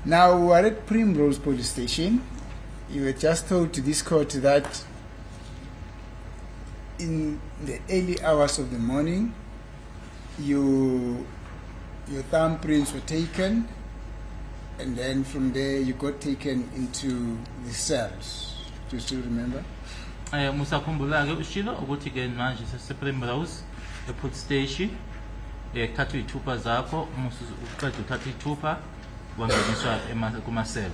Now we are at Primrose Police Station. You were just told to this court that in the early hours of the morning, your thumbprints were taken, and then from there you got taken into the cells. Do you still remember? Musakhumbula-ke ushilo ukuthi-ke manje sese-Primrose e-police station kuthathwa iy'thupha zakho uqeda uthatha iy'thupha wangeniswa kuma-cell.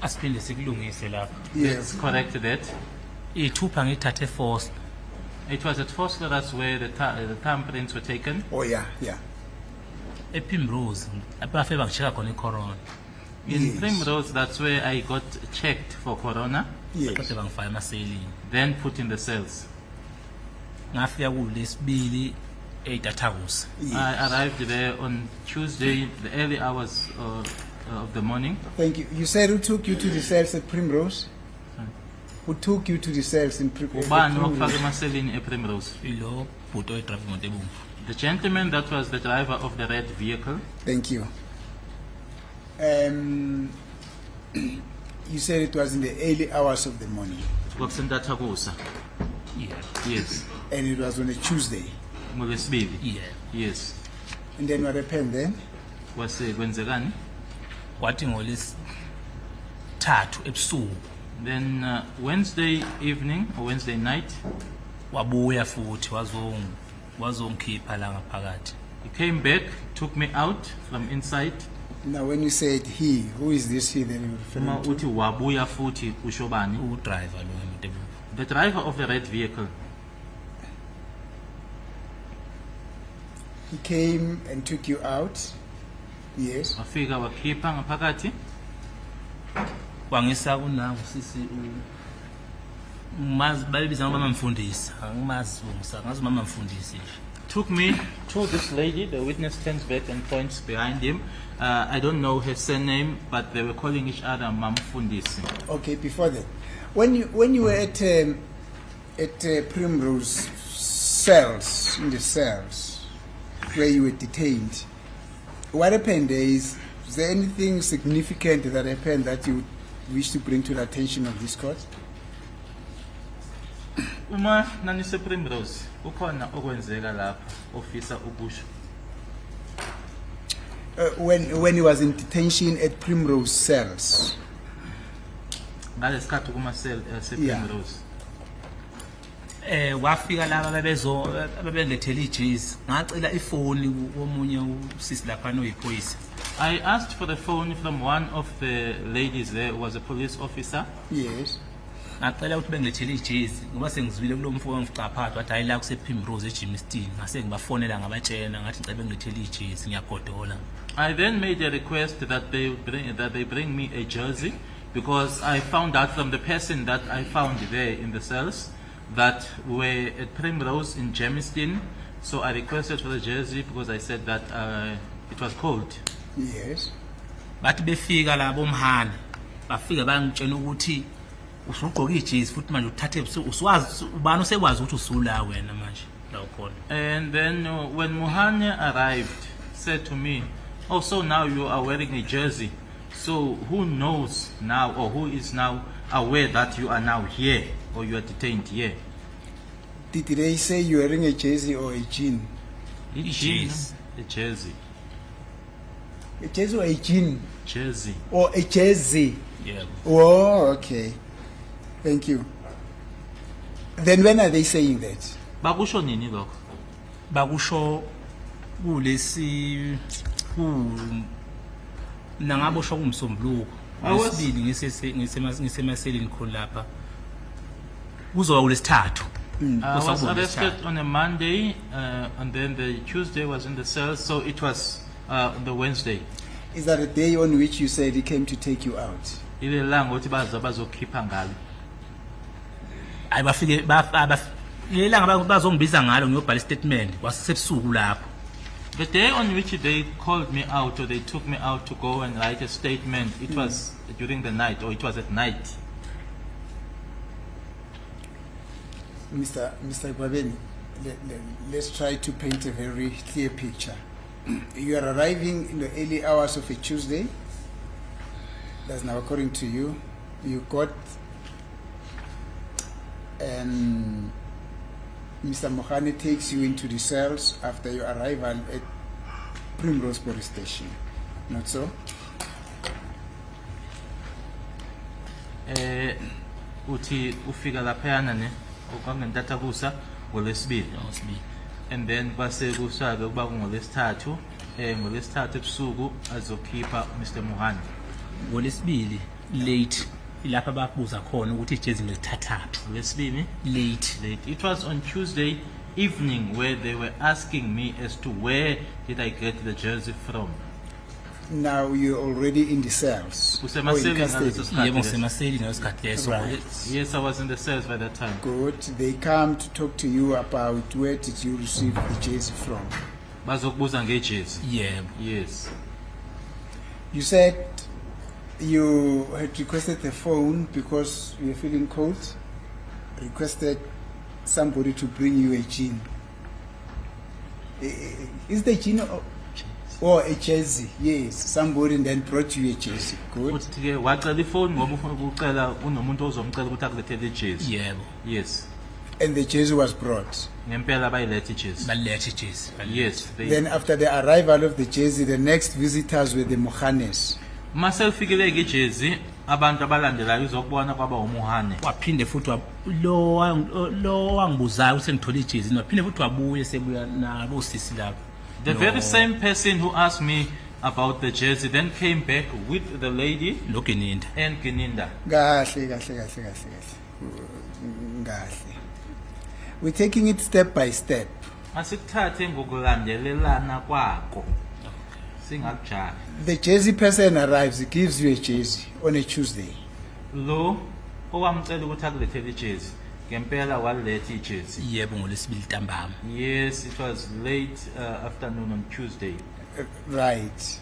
Asiphinde sikulungise lapha. Let's correct that. Iy'thupha ngiyithathe force. It was at Foster that's where the thumbprints were taken. Oh yeah. ePrimrose abafe bangisheka khona icorona. In Yes. Primrose, that's where I got checked for corona, Yes. Kade bangifaka emaselini. then put in the cells. Ngafika kulesibili 8 athakusa. Yes. I arrived there on Tuesday, the early hours of the morning. Thank you. You said who took you to the cells at Primrose? Who took you to the cells in Ubani wakufaka Primrose? emaseleni ePrimrose? Ilo bhuto oyidrive imoto ebomvu. The gentleman that was the driver of the red vehicle. Thank you. You said it was in the early hours of the morning, Kwakusentathakusa. Yeah. Yes. and it was on a Tuesday. NgoLwesibili. Yeah. Yes. And then what happened then? Kwenzekani? Kwathi ngolesithathu ebusuku Then Wednesday evening or Wednesday night, wabuya futhi wazongikhipha la ngaphakathi. he came back, took me out from inside. Now, when you said he, who is this he that you're Uma referring to? uthi wabuya futhi ushobani? Udriver lo imoto ebomvu. The driver of the red vehicle. He came and took you out. Yes. Wafika wakhipha ngaphakathi. Wangisa kunawo sisi umazi bayibiza ngoba mamfundisi. Angimazi ngazi mama mfundisi. Took me to this lady. The witness turns back and points behind him. I don't know her surname, but they were calling each other Mam Fundisi. Okay. Before that, when you were at Primrose cells, in the cells where you were detained, what happened there is there anything significant that happened that you wish to bring to the attention of this court? Uma nanise Primrose, ukhona okwenzeka lapha ofisa ukusho. When he was in detention at Primrose cells. Ngalesikhathi kuma cell Primrose. Wafika laba babengethela ijezi ngacela ifoni komunye usisi lapha noyiphoyisa. I asked for the phone from one of the ladies there who was a police officer. Yes. Ngacela ukuthi bengilethele ijezi ngoba sengizwile kulo mfo wangicaphakathi wathi hayi la kusePrimrose eJimston ngase ngibafonela ngabatshena ngathi ngicela bengilethele ijezi ngiyagodola. I then made a request that they bring me a jersey because I found out from the person that I found there in the cells that were at Primrose in Jamestown. So I requested for the jersey because I said that it was cold. Yes. Bathi befika la bomhana bafika bangitshela ukuthi usugqoka ijezi futhi manje uthathe uswazi ubani usekwazi ukuthi usula wena manje la ukhona. And then when Muhane arrived, said to me, "Oh, so now you are wearing a jersey. So who knows now, or who is now aware that you are now here, or you are detained here?" Did they say you were wearing a jersey or a jean? A jersey. A jersey or a jean? Jersey. Or a jersey? Yeah. Oh, okay. Thank you. Then when are they saying that? Bakusho nini lokho? Bakusho kulesi nangabosho kumsombuluko. Wesibili ngisemaselini khona lapha. Kuzoba kulesithathu. I was arrested on a Monday, and then the Tuesday was in the cells, so it was the Wednesday. Is that a day on which you said he came to take you out? Ile langa ukuthi bazokhipha ngalo. Ayi bafike ilanga bazongibiza ngalo ngiyobhala statement kwasebusuku lapho. The day on which they called me out, or they took me out to go and write a statement, it was during the night, or it was at night. Mr. Gwabeni, let's try to paint a very clear picture. You are arriving in the early hours of a Tuesday. That's now according to you. You got Mr. Mohane takes you into the cells after your arrival at Primrose Police Station. Not so? Uthi ufika laphayana ne ukwangentatha kusa ngolesibili. And then kwase kusake kuba ngolesithathu ngolesithathu ebusuku azokhipha Mr. Mohane. Ngolesibili late ilapha bakubuza khona ukuthi ijezi ngilithathaphi. Lesibili Late. It was on Tuesday evening where they were asking me as to where did I get the jersey from. Now you're already in the cells. or in Kusemaseleni custody. ngaleso sikhathi Yebo leso. ngisemaseli ngasikhathi leso. Right. Yes, I was in the cells by that time. Good. They come to talk to you about where did you receive the jersey from. Bazokubuza ngejezi. Yebo. Yes. You said you had requested the phone because you were feeling cold. Requested somebody to bring you a gin. Is the gin or a jersey? Yes, somebody then brought you a jersey. Good. Uthi ke wacela ifoni ngoba ufuna ukucela unomuntu ozomcela ukuthi akulethele ijezi. Yebo. Yes. And the jersey was brought. Ngempela bayilethe ijezi. Balethe ijezi. Yes. Then after the arrival of the jersey, the next visitors were the Mohanes. Maselfikile ke ijezi abantu abalandelayo uzokubona kwaba uMohane. Waphinde futhi lo wangibuzayo ukuthi ngithole ijezi waphinde futhi wabuye sebuya nabo sisi lapho. The very same person who asked me about the jersey then came back with the lady Logeninda. and Gininda. Kahle. We're taking it step by step. Asikuthathe ngokulandelelana kwako. Singakujahi. The jersey person arrives, he gives you a jersey on a Tuesday. Lo owamcela ukuthi akulethele ijezi ngempela waletha ijezi. Yebo ngolesibili ntambama. Yes, it was late afternoon on Tuesday. Right.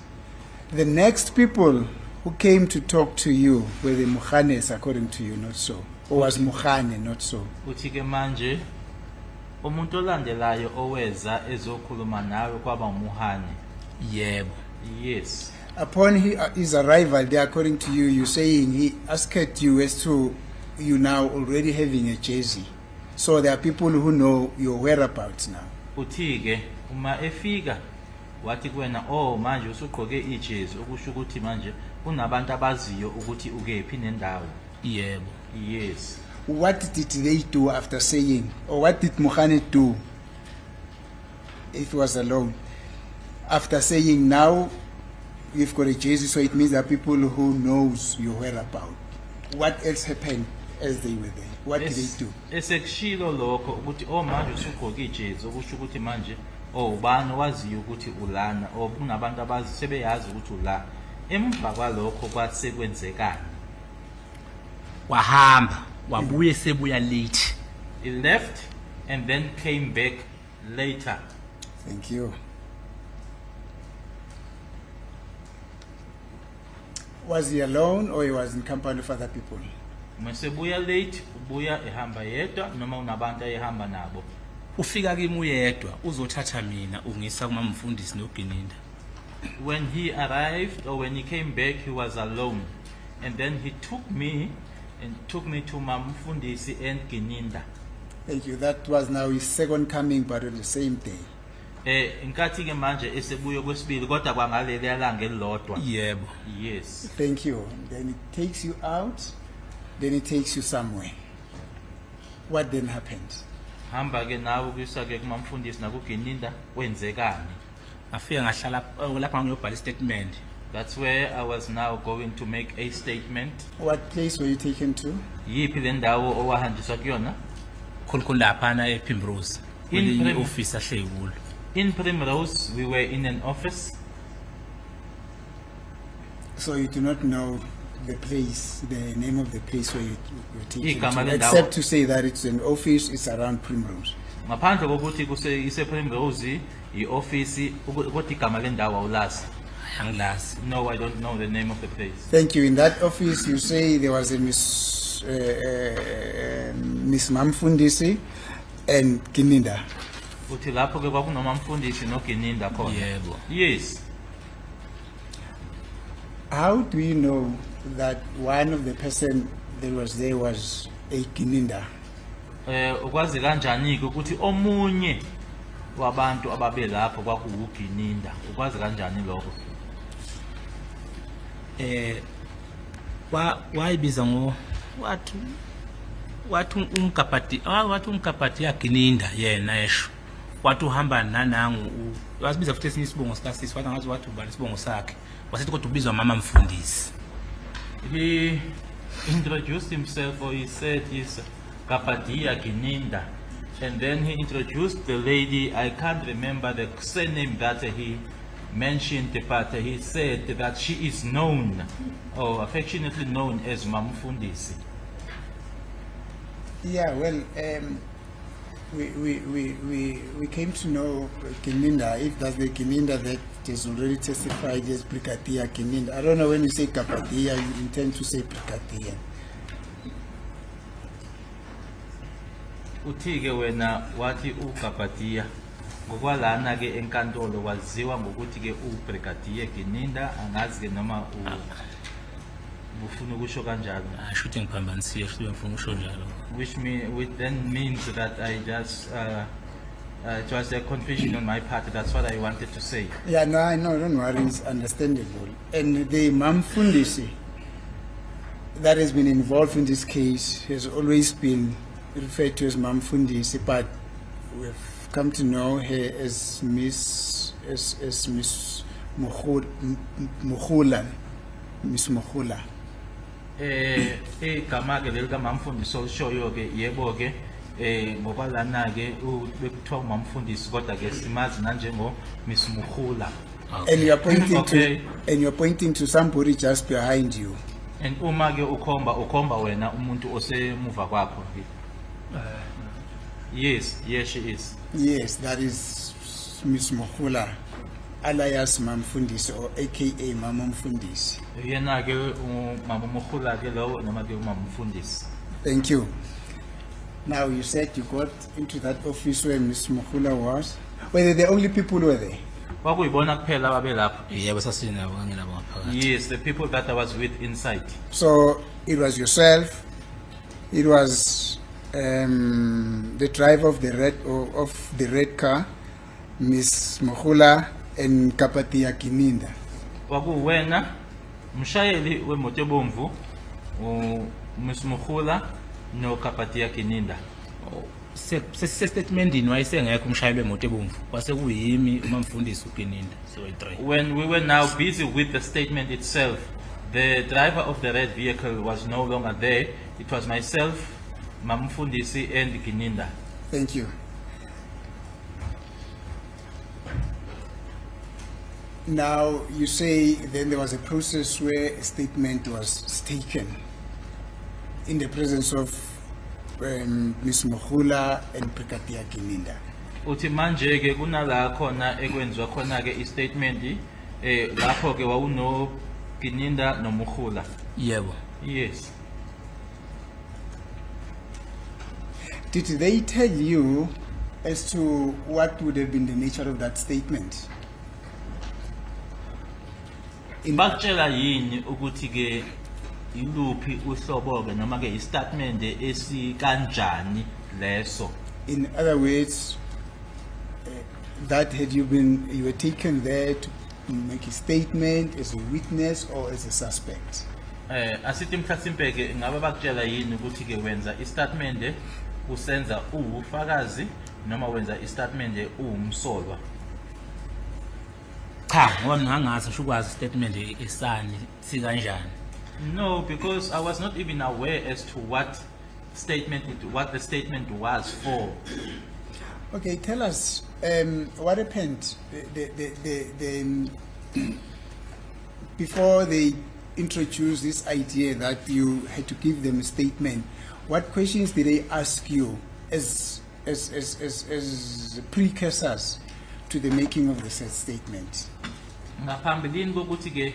The next people who came to talk to you were the Mohanes, according to you, not so. Or was Mohane, not so. Uthi ke manje umuntu olandelayo oweza ezokhuluma nawe kwaba uMohane. Yebo. Yes. Upon his arrival there, according to you, you're saying he asked you as to you now already having a jersey. So there are people who know your whereabouts now. Uthi ke uma efika wathi kuwena manje usugqoke ijezi okusho ukuthi manje unabantu abaziyo ukuthi ukephi nendawo. Yebo. Yes. What did they do after saying, or what did Mohane do if he was alone? After saying now you've got a jersey, so it means there are people who knows your whereabouts. What else happened as they were there? What did they do? Esekushilo lokho ukuthi manje usugqoke ijezi okusho ukuthi manje ubani waziyo ukuthi ulana kunabantu abazi sebeyazi ukuthi ula. Emva kwalokho kwasekwenzekani? Wahamba wabuye sebuya late. He left and then came back later. Thank you. Was he alone or he was in company of other people? Mesebuya late ubuya ehamba yedwa noma unabantu ehamba nabo. Ufika kimi uyedwa uzothatha mina ungisa kuma mfundisi noGininda. When he arrived or when he came back he was alone, and then he took me to Mamfundisi and Gininda. Thank you. That was now his second coming, but on the same day. Inkathi ke manje esebuye kwesibili kodwa kwangaleli yalanga elilodwa. Yebo. Yes. Thank you. Then it takes you out, then it takes you somewhere. What then happened? Hamba ke nawe kuyisa ke kumamfundisi nakuGininda wenzekani? Afika ngahlala lapha ngiyobhala statement. That's where I was now going to make a statement. What place were you taken to? Yiphi le ndawo owahanjiswa kuyona? Khulukhulu laphana ePrimrose. Kwelinye office ahle kulo. In Primrose, we were in an office. So you do not know the place, the name of the place where you were taken Igama to, lendawo. except to say that it's an office, it's around Primrose. Ngaphandle kokuthi ise Primrose i-office kodwa igama lendawo awulazi. Angilazi. No, I don't know the name of the place. Thank you. In that office, you say there was a Miss Mamfundisi and Gininda. uthi lapho ke kwakunoma mfundisi noGininda khona. Yebo. Yes. How do you know that one of the person that was there was a Gininda? Ukwazi kanjani ke ukuthi omunye wabantu ababe lapho kwakuuGininda? Ukwazi kanjani lokho? Wayibiza ngo wathi umkapati yaGininda yena esho. Wathi uhamba nanangu wasibiza futhi esinye isibongo sikasisi wathi ngathi wathi ubani isibongo sakhe. Wasithi kodwa ubizwa mama mfundisi. He introduced himself, or he said he's Kapadia Gininda, and then he introduced the lady. I can't remember the surname that he mentioned, but he said that she is known, or affectionately known as Mamfundisi. Yeah, well, we came to know Gininda, if that's the Gininda that is already testified as Brigadier Gininda. I don't know, when you say Kapadia, you intend to say Brigadier. Uthike wena wathi uGapadia ngokwalana ke enkantolo kwaziwa ngokuthi ke uBrigadier Gininda, angazi ke noma ufuna ukusho kanjalo. Ashuthi ngiphambanisile futhi ngifuna ukusho njalo. Which then means that I just it was a confusion on my part. That's what I wanted to say. Yeah, no, I know, don't worry, it's understandable. And the Mamfundisi that has been involved in this case has always been referred to as Mamfundisi, but we've come to know her as Miss Mukhula. Miss Mukhula. Igama ke leli kaMamfundisi olishoyo ke yebo ke ngokwalana ke bekuthiwa uMamfundisi kodwa ke simazi nanjengo Miss Mukhula. And you are pointing Okay. and you are pointing to somebody just behind you. And uma ke ukhomba wena umuntu osemuva kwakho. Yes, she is. Yes, that is Miss Mukhula, alias Mamfundisi, or AKA Mama Mfundisi. Yena ke uMama Mukhula ke lo noma ke uMamfundisi. Thank you. Now, you said you got into that office where Miss Mukhula was. Were they the only people who were there? Kwakuyibona kuphela ababe lapho. Yebo sasinabo kangenabo ngaphakathi. Yes, the people that I was with inside. So it was yourself, it was the driver of the red car, Miss Mukhula, and Kapatia Gininda. Kwakuwena umshayeli wemoto ebomvu uMiss Mukhula noKapatia Gininda. Statementini wayesengekho umshayeli wemoto ebomvu kwase kuyimi uMamfundisi uGininda so i3. When we were now busy with the statement itself, the driver of the red vehicle was no longer there. It was myself, Mamfundisi, and Gininda. Thank you. Now, you say then there was a process where a statement was taken in the presence of Miss Mukhula and Brigadier Gininda. Uthi manje ke kunala khona ekwenziwa khona ke istatement lapho ke wawuno Gininda no Mukhula. Yebo. Yes. Did they tell you as to what would have been the nature of that statement? Bakutshela yini ukuthi ke iluphi uhlobo ke noma ke istatement esikanjani leso? In other words, that you were taken there to make a statement as a witness or as a suspect? Asithi mhlasimpe ke ngabe bakutshela yini ukuthi ke wenza istatement usenza ufakazi noma wenza istatement umsolwa? Cha, ngoba ngangazi ukwazi statement esani sikanjani. No, because I was not even aware as to what the statement was for. Okay, tell us what happened before they introduced this idea that you had to give them a statement. What questions did they ask you as precursors to the making of the said statement? Ngaphambilini kokuthi ke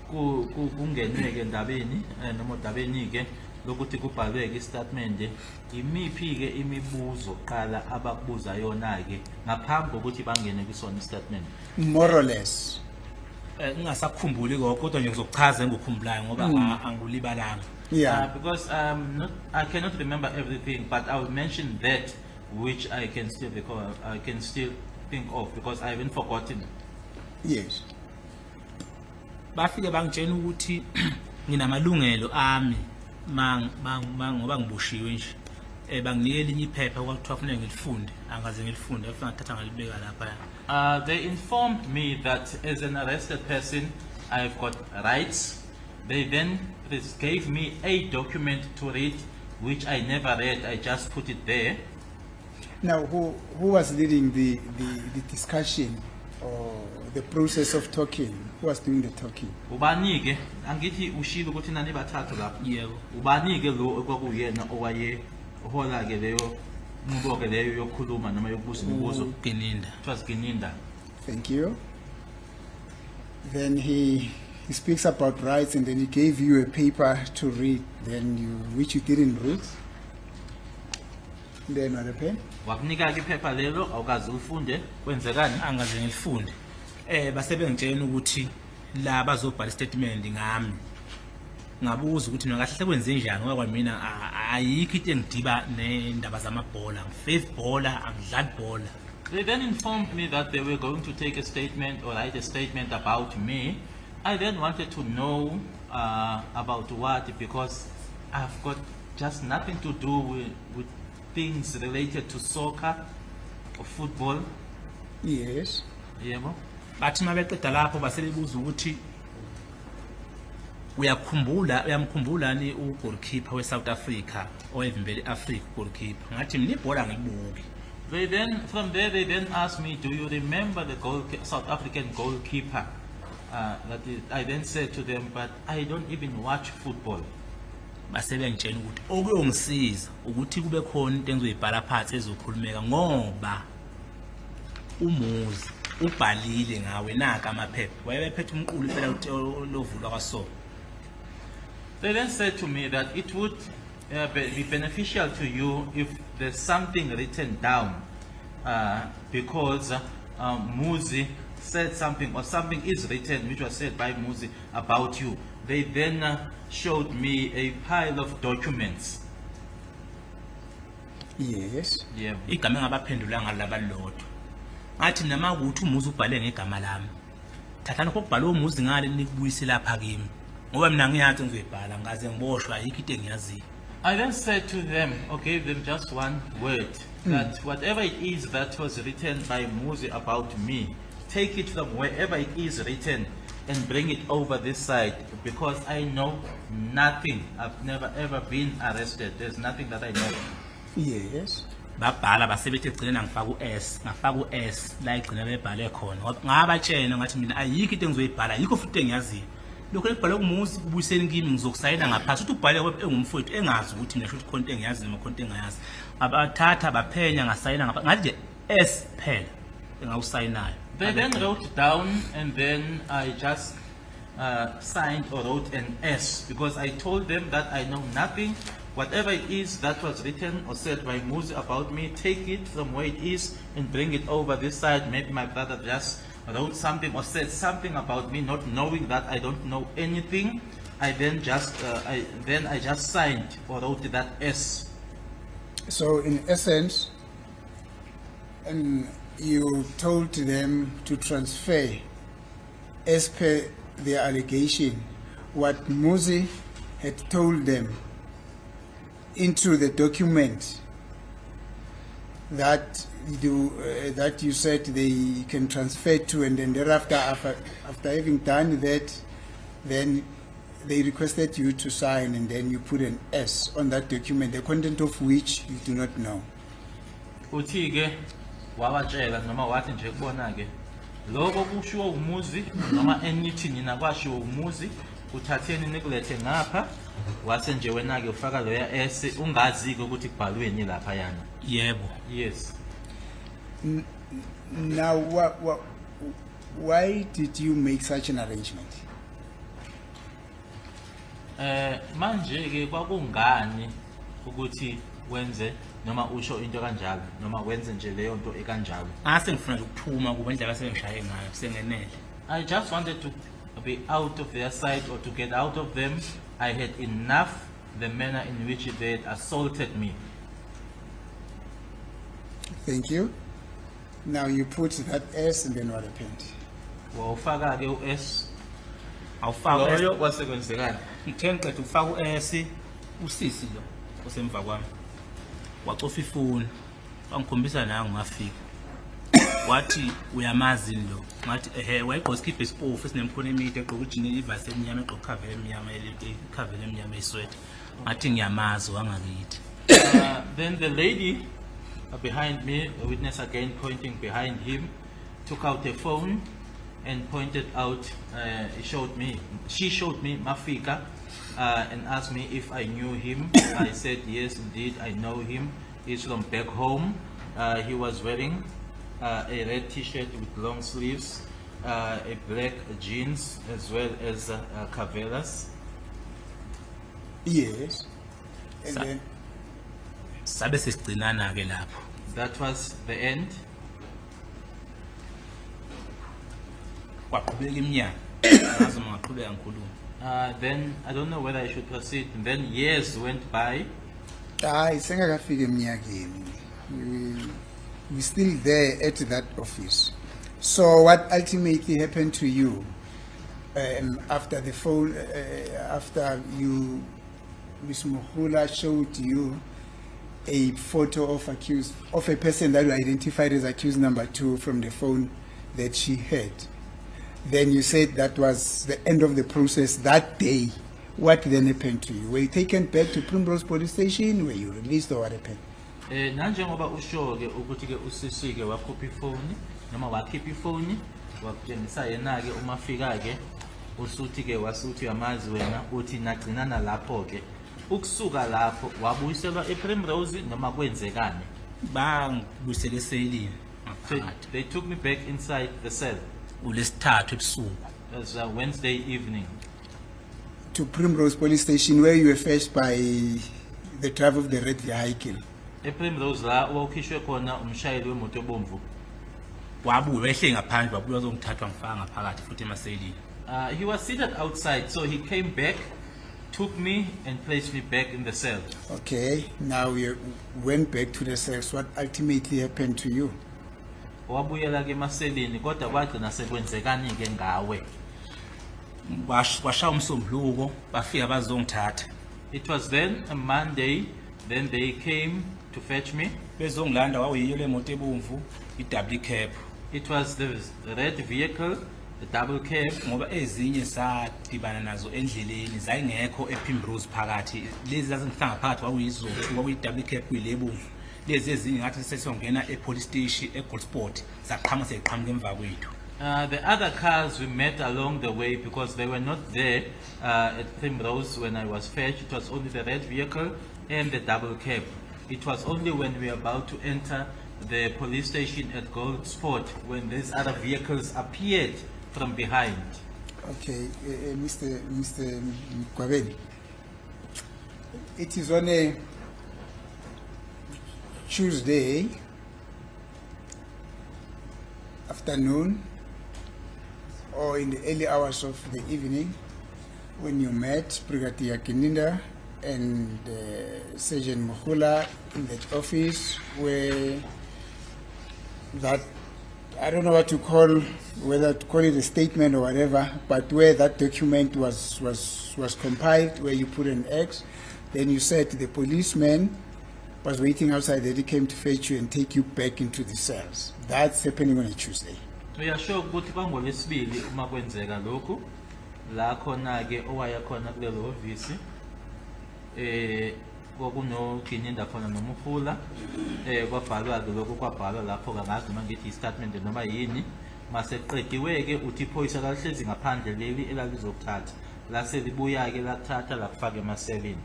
kungenwe ke ndabeni noma dabeni ke lokuthi kubhalwe istatement imiphi ke imibuzo qala abakubuza yona ke ngaphambi kokuthi bangene kwisona istatement? More or less. Ngingasakhumbuli konke kodwa nje ngizochaza engikukhumbulayo ngoba angulibalanga. Yeah. Because I cannot remember everything, but I will mention that which I can still recall, I can still think of, because I haven't forgotten. Yes. Bafike bangitshela ukuthi nginamalungelo ami ngoba ngibushiwe nje. Banginika elinye iphepha kwakuthiwa kufanele ngilifunde, angaze ngilifunde, afika ngathatha ngalibeka lapha. They informed me that as an arrested person, I've got rights. They then gave me a document to read, which I never read. I just put it there. Now, who was leading the discussion or the process of talking? Who was doing the talking? Ubani ke angithi ushilo ukuthi nani bathathu lapho. Yebo. Ubani ke lo okwakuyena owaye hola ke leyo ngubo ke leyo yokukhuluma noma yokubuza imibuzo? Gininda. It was Gininda. Thank you. Then he speaks about rights, and then he gave you a paper to read, which you didn't read. Then what happened? Wakunika ke iphepha lelo awukazi ulifunde, kwenzekani? Angaze ngilifunde. Base bengitshela ukuthi la bazobhala istatement ngami. Ngabuza ukuthi mina kahle kwenze njani ngoba mina ayikho into engidiba nendaba zamabhola. Faith bowler, angidlali bhola. They then informed me that they were going to take a statement or write a statement about me. I then wanted to know about what, because I've got just nothing to do with things related to soccer or football. Yes. Yebo. Bathi mabeqeda lapho basebebuza ukuthi uyamkhumbula ni ugoalkeeper we-South Africa owayevimbele Africa goalkeeper. Ngathi mina ibhola ngibuki. From there they then asked me, do you remember the South African goalkeeper? I then said to them, but I don't even watch football. Base bengitshela ukuthi okuyongisiza ukuthi kube khona into engizoyibhala phansi ezokhulumeka ngoba umuzi ubhalile ngawe naka amaphepha wayebephethe umqulu phela lovulwa kwaso. They then said to me that it would be beneficial to you if there's something written down, because Muzi said something, or something is written which was said by Muzi about you. They then showed me a pile of documents. Yes. Yeah. Igama engabaphendula ngalaba lodwa. Ngathi nama ukuthi umuzi ubhale ngegama lami. Thathana kokubhala umuzi ngale nikubuyise lapha kimi. Ngoba mina ngiyathi ngizoyibhala ngaze ngiboshwa ayikho into engiyaziyo. I then said to them, or gave them just one word, that whatever it is that was written by Muzi about me, take it from wherever it is written and bring it over this side, because I know nothing. I've never ever been arrested. There's nothing that I know. Yes. Babhala basebethi egcinena ngifaka u-S la igcina bebhale khona. Ngabatshena ngathi mina ayikho into engizoyibhala, ayikho futhi engiyaziyo. Lokho ekubhalwe kuMuzi kubuyiseni kimi ngizokusayina ngaphansi ukuthi ubhale engumfowethu engazi ukuthi mina futhi khona into engiyazi noma khona into engayazi. Abathatha baphenya ngasayina ngapha ngathi nje S phela engawusayinayo. They then wrote down, and then I just signed or wrote an S, because I told them that I know nothing. Whatever it is that was written or said by Muzi about me, take it from where it is and bring it over this side. Maybe my brother just wrote something or said something about me, not knowing that I don't know anything. I then just signed or wrote that S. So in essence, you told them to transfer, as per their allegation, what Muzi had told them into the document that you said they can transfer to, and then thereafter, after having done that, then they requested you to sign, and then you put an S on that document, the content of which you do not know. Uthi-ke wabatshela noma wathi nje kubona-ke lokho kushiwo uMuzi noma enithi nina kwashiwo uMuzi, uthatheni nikulethe ngapha, wase nje wena-ke ufaka loya S, ungazi-ke ukuthi kubhalweni lapha yana. Yebo. Yes. Now, why did you make such an arrangement? Manje ke kwakungani ukuthi wenze noma usho into kanjalo noma wenze nje leyo nto ekanjalo. Ngase ngifuna nje ukuphuma kuba indlela asengishaye ngayo sengenele. I just wanted to be out of their sight or to get out of them. I had enough the manner in which they had assaulted me. Thank you. Now you put that S and then what happened? Wawufaka ke u-S. Awufaka Loyo kwasekwenzekani? ngithe ngiqeda ukufaka u-S usisi lo osemva kwami. Wacofa ifoni. Wangikhombisa nangu ngafika. Wathi uyamazi lo. Ngathi wayegqoka isikibha esipofu esinemkhono emide egqoka ujini ivasi emnyama egqoka cover emnyama cover emnyama isweater. Ngathi ngiyamazi wangakithi. Then the lady behind me, a witness again pointing behind him, took out a phone and pointed out, she showed me Mafika and asked me if I knew him. I said, yes, indeed, I know him. He's from back home. He was wearing a red t-shirt with long sleeves, a black jeans, as well as caveras. Yes. And then Sabe sesigcinana ke lapho. That was the end. Kwaqhubeka iminyaka. Ngaze ngaqhubeka ngikhuluma. Then I don't know whether I should proceed. And then years went by. sengakafika eminyakeni. We still there at that office. So what ultimately happened to you after the phone, after you, Ms. Muhula showed you a photo of a person that you identified as accused number 2 from the phone that she had. Then you said that was the end of the process that day. What then happened to you? Were you taken back to Primrose Police Station? Were you released or what happened? Nanjengoba usho ke ukuthi ke usisi ke wakhupha ifoni noma wakhipha ifoni wakutshengisa yena ke uma fika ke usuthi ke wasuthi uyamazi wena uthi nagcinana lapho ke ukusuka lapho wabuyiselwa ePrimrose noma kwenzekani? Bangibuyisele eselini. So they took me back inside the cell. Ulesithathu ebusuku. It was Wednesday evening. To Primrose Police Station, where you were fetched by the driver of the red vehicle. ePrimrose la wawukhishwe khona umshayeli wemoto ebomvu. Wabuya ehle ngaphandle wabuya uzongithatha ngifaka ngaphakathi futhi emaselini. He was seated outside, so he came back, took me and placed me back in the cell. Okay, now you went back to the cells. What ultimately happened to you? Wabuyela ke emaselini kodwa kwagcina sekwenzekani ke ngawe? Washaya umsombuluko bafika bazongithatha. It was then a Monday, then they came to fetch me. Bezongilanda wayiyo le moto ebomvu i-double cab. It was the red vehicle, the double cab. Ngoba ezinye sadibana nazo endleleni zayingekho ePrimrose phakathi. Lezi zazingihlanga phakathi kwakuyizothi kwakuyi-double cab kuyilebomvu. Lezi ezinye ngathi sesiyongena epolice station eGoldsport zaqhama seqhamuka emva kwethu. The other cars we met along the way because they were not there at Primrose when I was fetched. It was only the red vehicle and the double cab. It was only when we were about to enter the police station at Goldsport when these other vehicles appeared from behind. Okay, Mr. Kwabeni. It is on a Tuesday afternoon or in the early hours of the evening when you met Brigadier Kininda and Sergeant Muhula in that office where that, I don't know what to call, whether to call it a statement or whatever, but where that document was compiled, where you put an X, then you said the policeman was waiting outside, that he came to fetch you and take you back into the cells. That's happening on a Tuesday. Uyasho ukuthi kwangolesibili uma kwenzeka lokhu la khona ke owaya khona kulelo office kwakuno Kininda khona noMuhula kwabhalwa ke lokhu kwabhalwa lapho kangazi noma ngithi statement noma yini mase qediwe ke uthi iphoyisa lahlezi ngaphandle leli elalizokuthatha la selibuya ke lakuthatha lakufaka emaselini.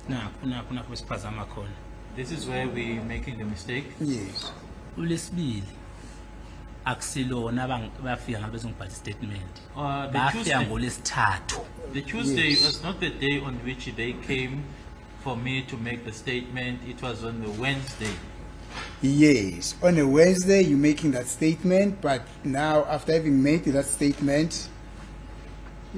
Nakho besiphazama khona. This is where we making the mistake. Yes. Ulesibili akusilona bafika ngabe bezongibhala statement. The Bafika Tuesday, ngolesithathu. The Tuesday Yes. was not the day on which they came for me to make the statement. It was on the Wednesday. Yes, on a Wednesday you're making that statement, but now after having made that statement,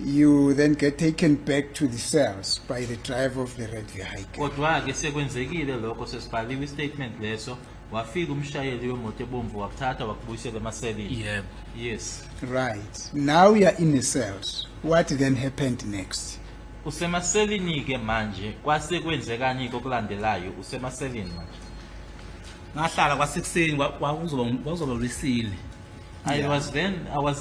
you then get taken back to the cells by the driver of the red vehicle. Kodwa-ke sekwenzekile lokho sesibhaliwe istatement leso, wafika umshayeli wemoto ebomvu wakuthatha wakubuyisela emaselini. yebo Yes. Right, now we are in the cells. What then happened next? Usemaselini-ke manje, kwase kwenzekani kokulandelayo, usemaselini manje. ngahlala kwasekuseni kwakuzoba lwesine I was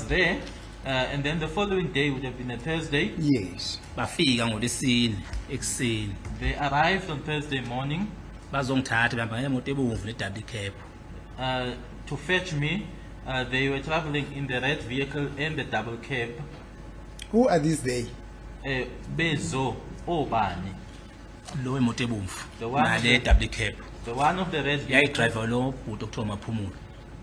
there, and then the following day would have been a Thursday. Yes, bafika ngolwesine ekuseni They arrived on Thursday morning bazongithatha behamba ngemoto ebomvu ne-double cab to fetch me. They were traveling in the red vehicle and the double cab. who are these they? Bezo obani. lo wemoto ebomvu The one nale that- double cab The one of the red vehicle, yayidrayiva lo bhuti okuthiwa maphumulo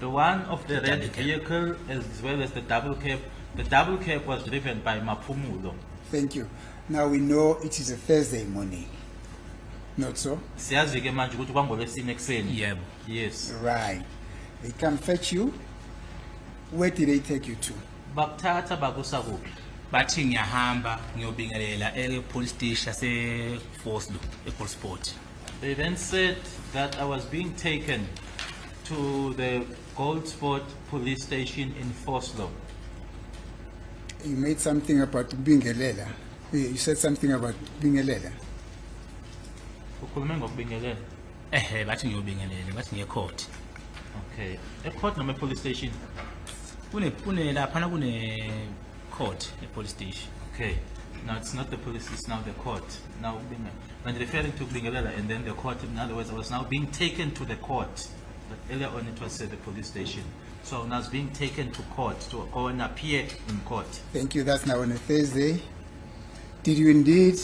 the one of the red double cab. vehicle as well as the double cab. The double cab was driven by Mapumulo. Thank you. Now we know it is a Thursday morning. Not so? Siyazi-ke manje ukuthi kwangolwesine ekuseni. yebo Yes. Right. They come fetch you. Where did they take you to? Bakuthatha bakusa kuphi? bathi ngiyahamba ngiyobingelela e-police station yase-Vosloo eGoldsport They then said that I was being taken to the Goldsport police station in Vosloo. You made something about Bingelela. You said something about Bingelela. Ukhulume ngokubingelela. bathi ngiyobingelela bathi ngiye-court Okay. Ecourt noma police station? laphana kune-court e-police station Okay. Now it's not the police, it's now the court. Now when referring to Bingelela and then the court, in other words, I was now being taken to the court. But earlier on it was the police station. So I was being taken to court to go and appear in court. Thank you. That's now on a Thursday. Did you indeed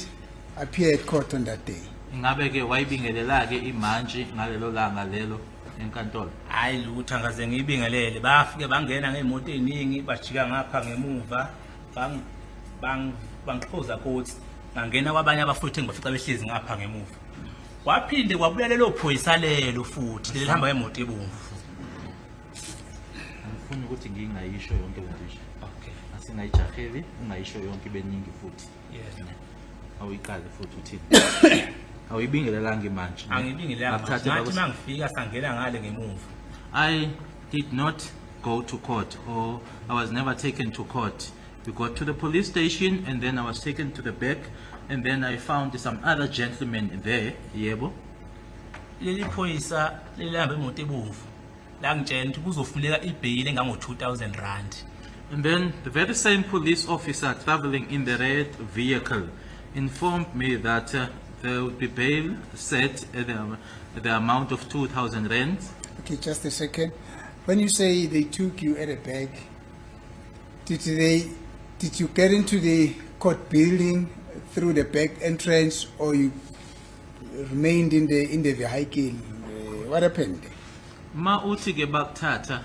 appear at court on that day? Ngabe ke wayibingelela-ke imantshi ngalelo langa lelo enkantolo. hayi lutho angaze ngiyibingelele bafike bangena ngey'moto ey'ningi bajika ngapha ngemuva bangixoza kotsi ngangena kwabanye abafowethu engibafica behlezi ngapha ngemuva kwaphinde kwabuya lelo phoyisa lelo futhi lelihamba ngemoto ebomvu Angifuni ukuthi ngingayisho yonke le nto. okay Asingayijaheli, ungayisho yonke beningi futhi. yeah. Awuyiqale futhi uthini? Awuyibingelelanga imantshi. angibingelanga Bakuthathe ngathi bakusa- mangifika sangena ngale ngemuva I did not go to court, or I was never taken to court. We got to the police station and then I was taken to the back and then I found some other gentlemen there, yebo. leli phoyisa lelihamba imoto ebomvu langitshela ukuthi kuzofuneka ibheyili engango-2,000 rand And then the very same police officer traveling in the red vehicle informed me that there would be bail set at the amount of 2,000 rand. Okay, just a second. When you say they took you at a bag, did you get into the court building through the back entrance, or you remained in the vehicle? What happened? Ma uthi ke bakuthatha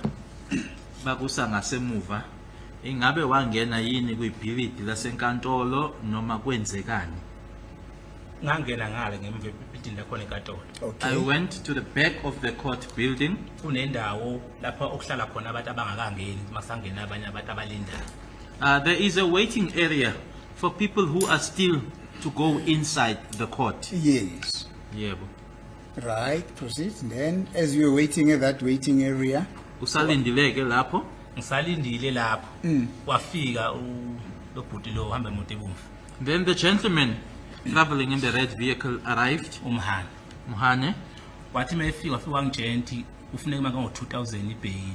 bakusa ngasemuva, ingabe wangena yini kwibhilidi lasenkantolo noma kwenzekani? ngangena ngale ngemva ebhidini lakhona enkantolo I Okay. went to the back of the court building. kunendawo lapha okuhlala khona abantu abangakangeni masangena abanye abantu abalindayo There is a waiting area for people who are still to go inside the court. Yes. Yebo. Right. Proceed. Then, as you were waiting at that waiting area, Usalindileke lapho. ngisalindile lapho wafika lo bhuti lo hamba imoto ebomvu Then the gentleman traveling in the red vehicle arrived, umhana Muhane. wathi mayefika wafika wangitshela ukuthi kufuneka imali kango-2,000 ibheyili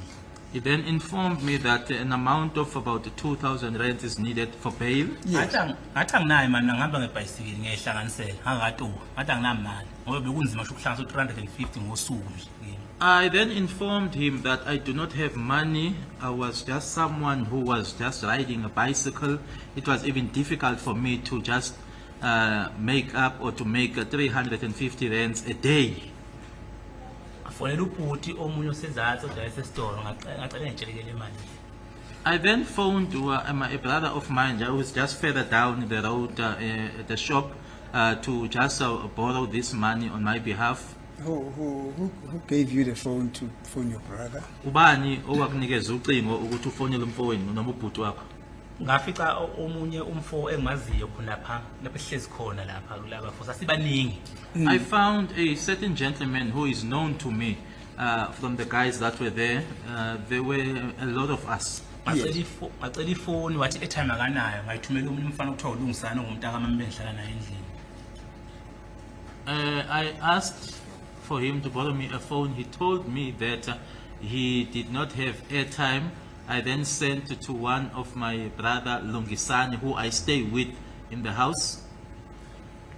He then informed me that an amount of about 2,000 rand is needed for bail. yes. ngathi anginayo mani ngihamba ngebhayisikili ngiyayihlanganisela ngangakatuka ngathi anginayo mali ngoba bekunzima sho ukuhlanganisa u-350 ngosuku nje kimi. I then informed him that I do not have money. I was just someone who was just riding a bicycle. It was even difficult for me to just make up or to make 350 rands a day. afonela ubhuti omunye osezantsi odayisa esitolo ngacela ngitshelekele imali I then phoned a brother of mine who was just further down the road at the shop to just borrow this money on my behalf. Who gave you the phone to phone your brother? Ubani owakunikeza ucingo ukuthi ufonele umfowenu noma ubhuti wakho? Ngafica omunye umfo engimaziyo khona lapha ehlezi khona lapha kulaba futhi asibaningi. I found a certain gentleman who is known to me from the guys that were there. There were a lot of us. Ngacela ifoni wathi airtime akanayo ngayithumela umuntu umfana ukuthiwa uLungisana ngumntaka mama bengihlala naye endlini. I asked for him to borrow me a phone. He told me that he did not have airtime. I then sent to one of my brother Lungisani, who I stay with in the house.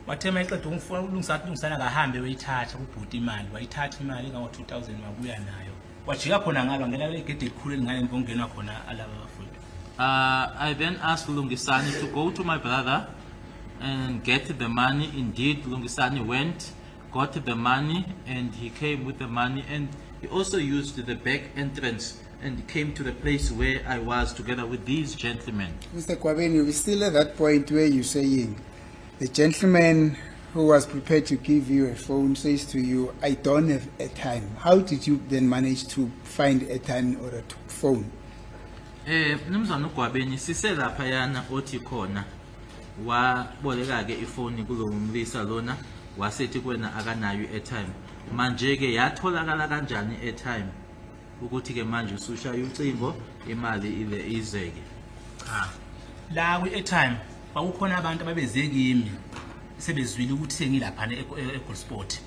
Wathe mayiqeda umfona uLungisana kahambe wayithatha kubhuti imali wayithatha imali ngawo 2000 wabuya nayo. Wajika khona ngalo ngela legede elikhulu elingane ngipongenwa khona alaba bafundi. I then asked Lungisani to go to my brother and get the money. Indeed, Lungisani went, got the money, and he came with the money, and he also used the back entrance and came to the place where I was together with these gentlemen. Mr. Kwabeni, we're still at that point where you're saying the gentleman who was prepared to give you a phone says to you, I don't have airtime. How did you then manage to find airtime in order to phone? Mnumzana uGwabeni siselapha yana othi khona waboleka ke ifoni kulo mlisa lona wasethi kwena akanayo airtime. Manje ke yatholakala kanjani airtime ukuthi ke manje usushaya ucingo imali ile izeke? La ku airtime kwakukhona abantu ababeze kimi sebezwile ukuthi sengilapha eGoldsport.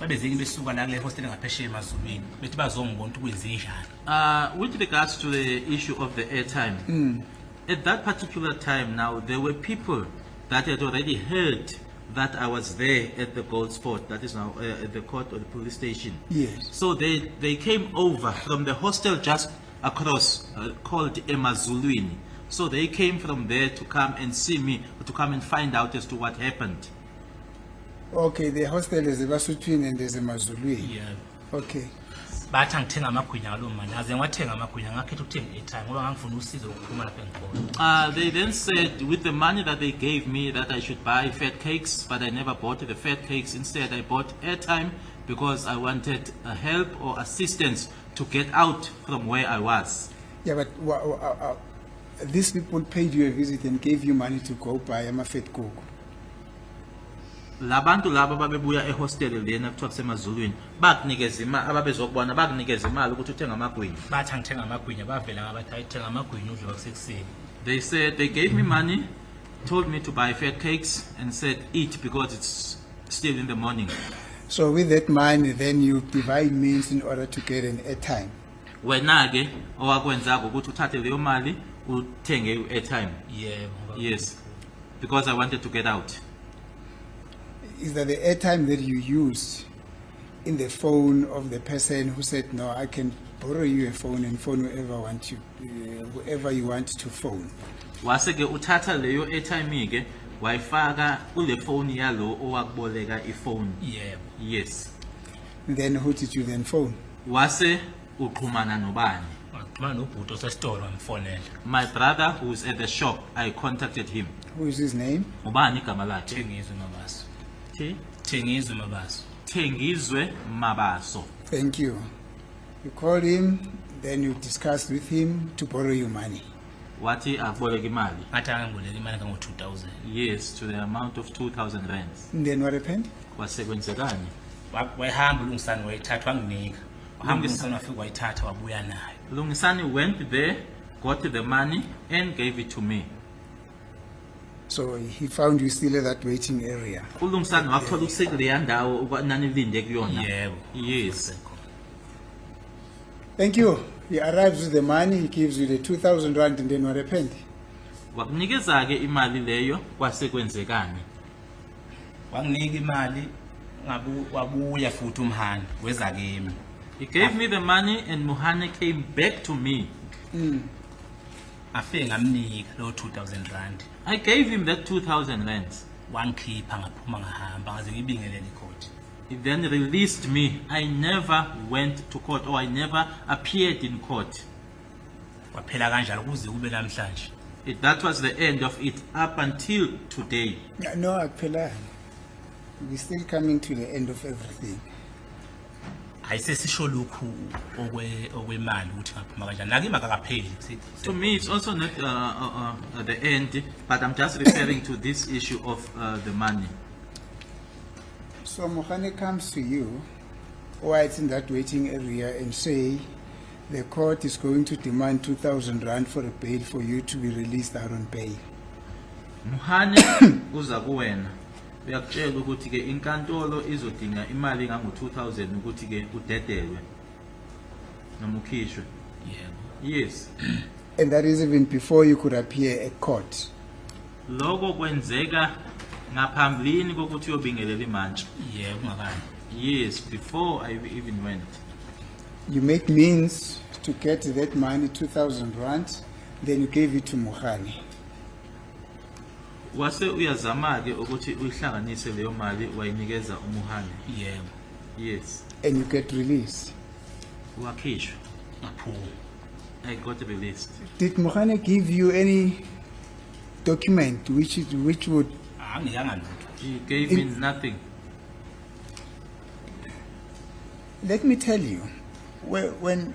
Babezeki besuka la kule hostel ngaphesheya eMazulwini bethi bazongibona ukuthi kwenzenjani. With regards to the issue of the airtime, at that particular time now, there were people that had already heard that I was there at the Goldsport, that is now at the court or the police station. Yes. So they came over from the hostel just across, called Emazulwini. So they came from there to come and see me, to come and find out as to what happened. Okay, the hostel is a Basutwini and there's a Mazului. Yeah. Okay. Bathi ngithenga amagwinya ngalo manje aze ngwathenga amagwinya ngakhetha ukuthenga airtime ngoba ngangifuna usizo lokuphuma lapha engikhona. They then said with the money that they gave me that I should buy fat cakes, but I never bought the fat cakes. Instead, I bought airtime because I wanted help or assistance to get out from where I was. Yeah, but these people paid you a visit and gave you money to go buy a fat coke. Labantu laba babebuya ehostel lena kuthiwa kuseMazulwini bakunikeza imali ababezokubona bakunikeza imali ukuthi uthenge amagwinya. Bathi ngithenga amagwinya bavela ngabathi ayithenga amagwinya udle kwakusekuseni. They said they gave me money, told me to buy fat cakes and said eat because it's still in the morning. So with that money, then you divide means in order to get an airtime. Wena ke owakwenzako ukuthi uthathe leyo mali uthenge airtime. Yeah. Yes. Because I wanted to get out. Is that the airtime that you used in the phone of the person who said, no, I can borrow you a phone and phone whoever you want to phone? Wase ke uthatha leyo airtime ke wayifaka kule phone yalo owakuboleka ifone. Yeah. Yes. Then who did you then phone? Wase uxhumana nobani? Waxhumana nobhuti osesitolo ngifonela. My brother who's at the shop, I contacted him. Who is his name? Ubani igama lakhe? Thengizwe Mabaso. Thengizwe Mabaso. Thengizwe Mabaso. Thank you. You called him, then you discussed with him to borrow you money. Wathi akuboleka imali? Ngathi angiboleka imali kango 2000. Yes, to the amount of 2,000 rands. And then what happened? Kwasekwenzekani? Wayehamba uLungisani wayithatha wanginika. Wahamba uLungisani wafika wayithatha wabuya nayo. Lungisani went there, got the money and gave it to me. So he found you still at that waiting area. uLungisani wathola usekuleya ndawo okwanani linde kuyona. Yebo. Yes. Thank you. He arrives with the money, he gives you the 2,000 rand, and then what happened? Wakunikeza ke imali leyo kwasekwenzekani? Wanginika imali wabuya futhi umhani weza kimi. He gave me the money and Muhane came back to me. Afike ngamnika lo 2,000 rand. I gave him that 2,000 rands. Wangikhipha ngaphuma ngahamba ngaze ngibingelele icourt. He then released me. I never went to court or I never appeared in court. kwaphela kanjalo kuze kube namhlanje. That was the end of it up until today. No, akuphelanga. We're still coming to the end of everything. Ayisesisho lokhu okwemali ukuthi ngaphuma kanjani. Naki makakapheli. To me, it's also not the end, but I'm just referring to this issue of the money. So Mohane comes to you while it's in that waiting area and say the court is going to demand 2,000 rand for a bail for you to be released out on bail. Muhane uza kuwena uyakutshela ukuthi ke inkantolo izodinga imali engango 2000 ukuthi ke udedelwe noma ukhishwe. Yes. And that is even before you could appear at court. Lokho kwenzeka ngaphambilini kokuthi uyobingelela imantshi. Yebo ngakani. Yes, before I even went. You make means to get that money, 2,000 rand, then you gave it to Mohane. Wase uyazama ke ukuthi uyihlanganise leyo mali wayinikeza uMuhane. Yebo. Yes. And you get released. Wakhishwa. Ngaphuma. I got released. Did Mohane give you any document which would... Angiyanga lutho. He gave me nothing. Let me tell you, when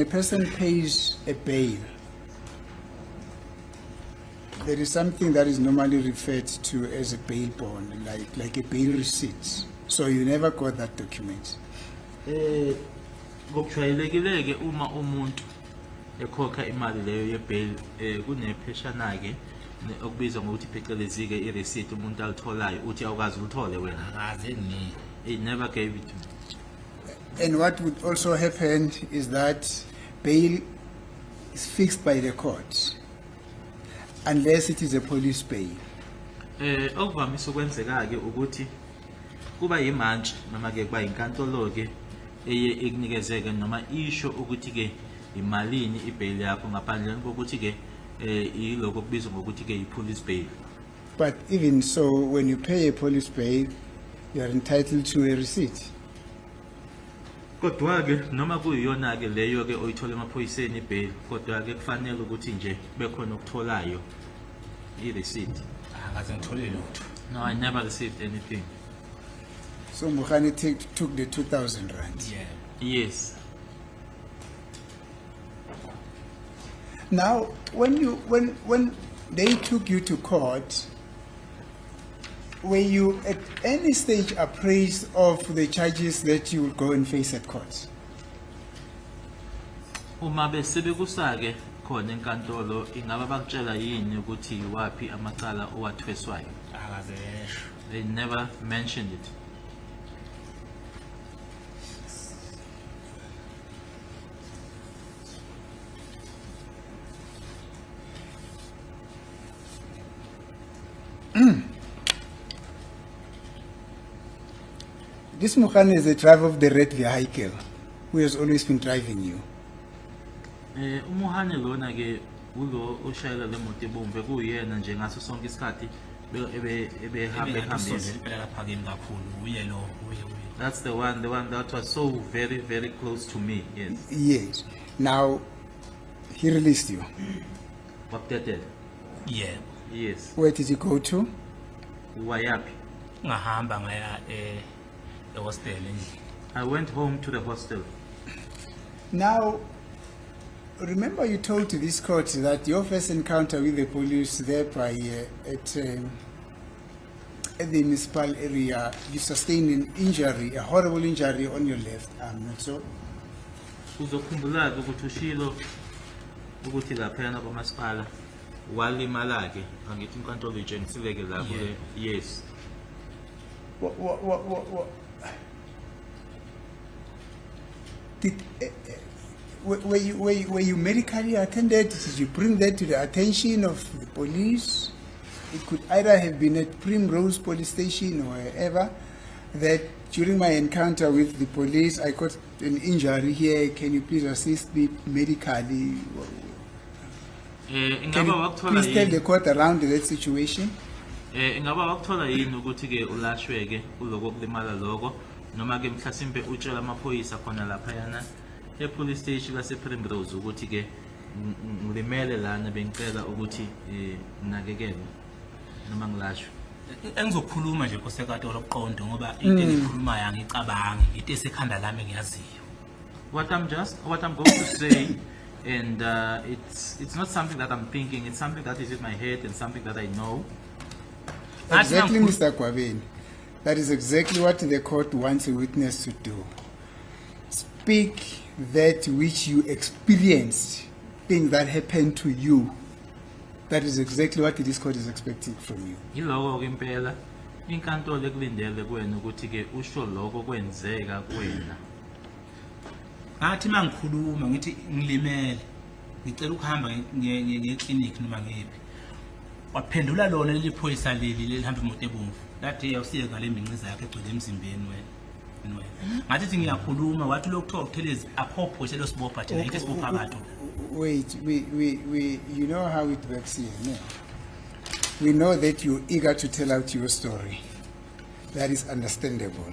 a person pays a bail, there is something that is normally referred to as a bail bond, like a bail receipt. So you never got that document. Ngokujwayelekile uma umuntu ekhokha imali leyo yebail kunepheshana ke okubizwa ngokuthi phecelezi ke ireceipt umuntu alitholayo uthi awukazi ulithole wena. Akaze ni. He never gave it to me. And what would also happen is that bail is fixed by the court unless it is a police bail. Okuvamise ukwenzeka ke ukuthi kuba yimantshi noma ke kuba inkantolo ke eye ikunikezeke noma isho ukuthi ke imalini ibail yakho ngaphandle kokuthi ke iloko kubizwa ngokuthi ke ipolice bail. But even so, when you pay a police bail, you are entitled to a receipt. Kodwa ke noma kuyiyona ke leyo ke oyithola emaphoyiseni ibail kodwa ke kufanele ukuthi nje bekhona ukutholayo ireceipt. Akaze ngithole lutho. No, I never received anything. So Mohane took the 2,000 rand. Yeah. Yes. Now, when they took you to court, were you at any stage appraised of the charges that you would go and face at court? Uma besebekusake khona enkantolo ingaba bakutshela yini ukuthi wapi amacala owathweswayo? Akaze esho. They never mentioned it. This Mohane is the driver of the red vehicle who has always been driving you. Umuhane lona ke ulo oshayela le moto ebomvu kuyena nje ngaso sonke isikhathi ebehamba ehambisa. Phela lapha kimi kakhulu uye lo uye. That's the one that was so very, very close to me. Yes. Yes. Now, he released you. Waptetel. Yeah. Yes. Where did he go to? Wayapi. Ngahamba ngaya hostel endlini. I went home to the hostel. Now, remember you told to this court that your first encounter with the police there by at the municipal area, you sustained an injury, a horrible injury on your left arm, not so? Uzokhumbula ukuthi ushilo ukuthi lapha yana kwamasipala walimala ke angithi inkantolo itshengisileke lapho. Yes. What did were you medically attended? Did you bring that to the attention of the police? It could either have been at Primrose Police Station or wherever, that during my encounter with the police, I got an injury here. Can you please assist me medically? Can you please tell the court around that situation? Ingaba wakuthola yini ukuthi ke ulashweke kuloko kulimala lokho noma ke mhlasimbe utshela amaphoyisa khona lapha yana e-police station lase-Primrose ukuthi ke ngilimele lana bengicela ukuthi nginakekelwe noma ngilashwe. Engizokhuluma nje nkosikazi lokuqonda ngoba into engikhulumayo angicabangi into esekhanda lami engiyaziyo. What I'm going to say, and it's not something that I'm thinking, it's something that is in my head and something that I know. Exactly, Mr. Kwabeni. That is exactly what the court wants a witness to do. Speak that which you experienced, things that happened to you. That is exactly what this court is expecting from you. Yiloko ke impela inkantolo ekulindele kuwena ukuthi ke usho lokho kwenzeka kuwena. Ngathi mangikhuluma ngithi ngilimele ngicela ukuhamba ngeclinic noma ngephi. Waphendula lona leli phoyisa leli lihamba imoto ebomvu. Lathi awusiye ngale mbinqiza yakhe egcwele emzimbeni wena. Ngathi ngiyakhuluma wathi lokuthiwa ukuthelezi aphopho shelo sibopha thina into sibopha abantu. Wait, we you know how it works here, no? We know that you're eager to tell out your story. That is understandable,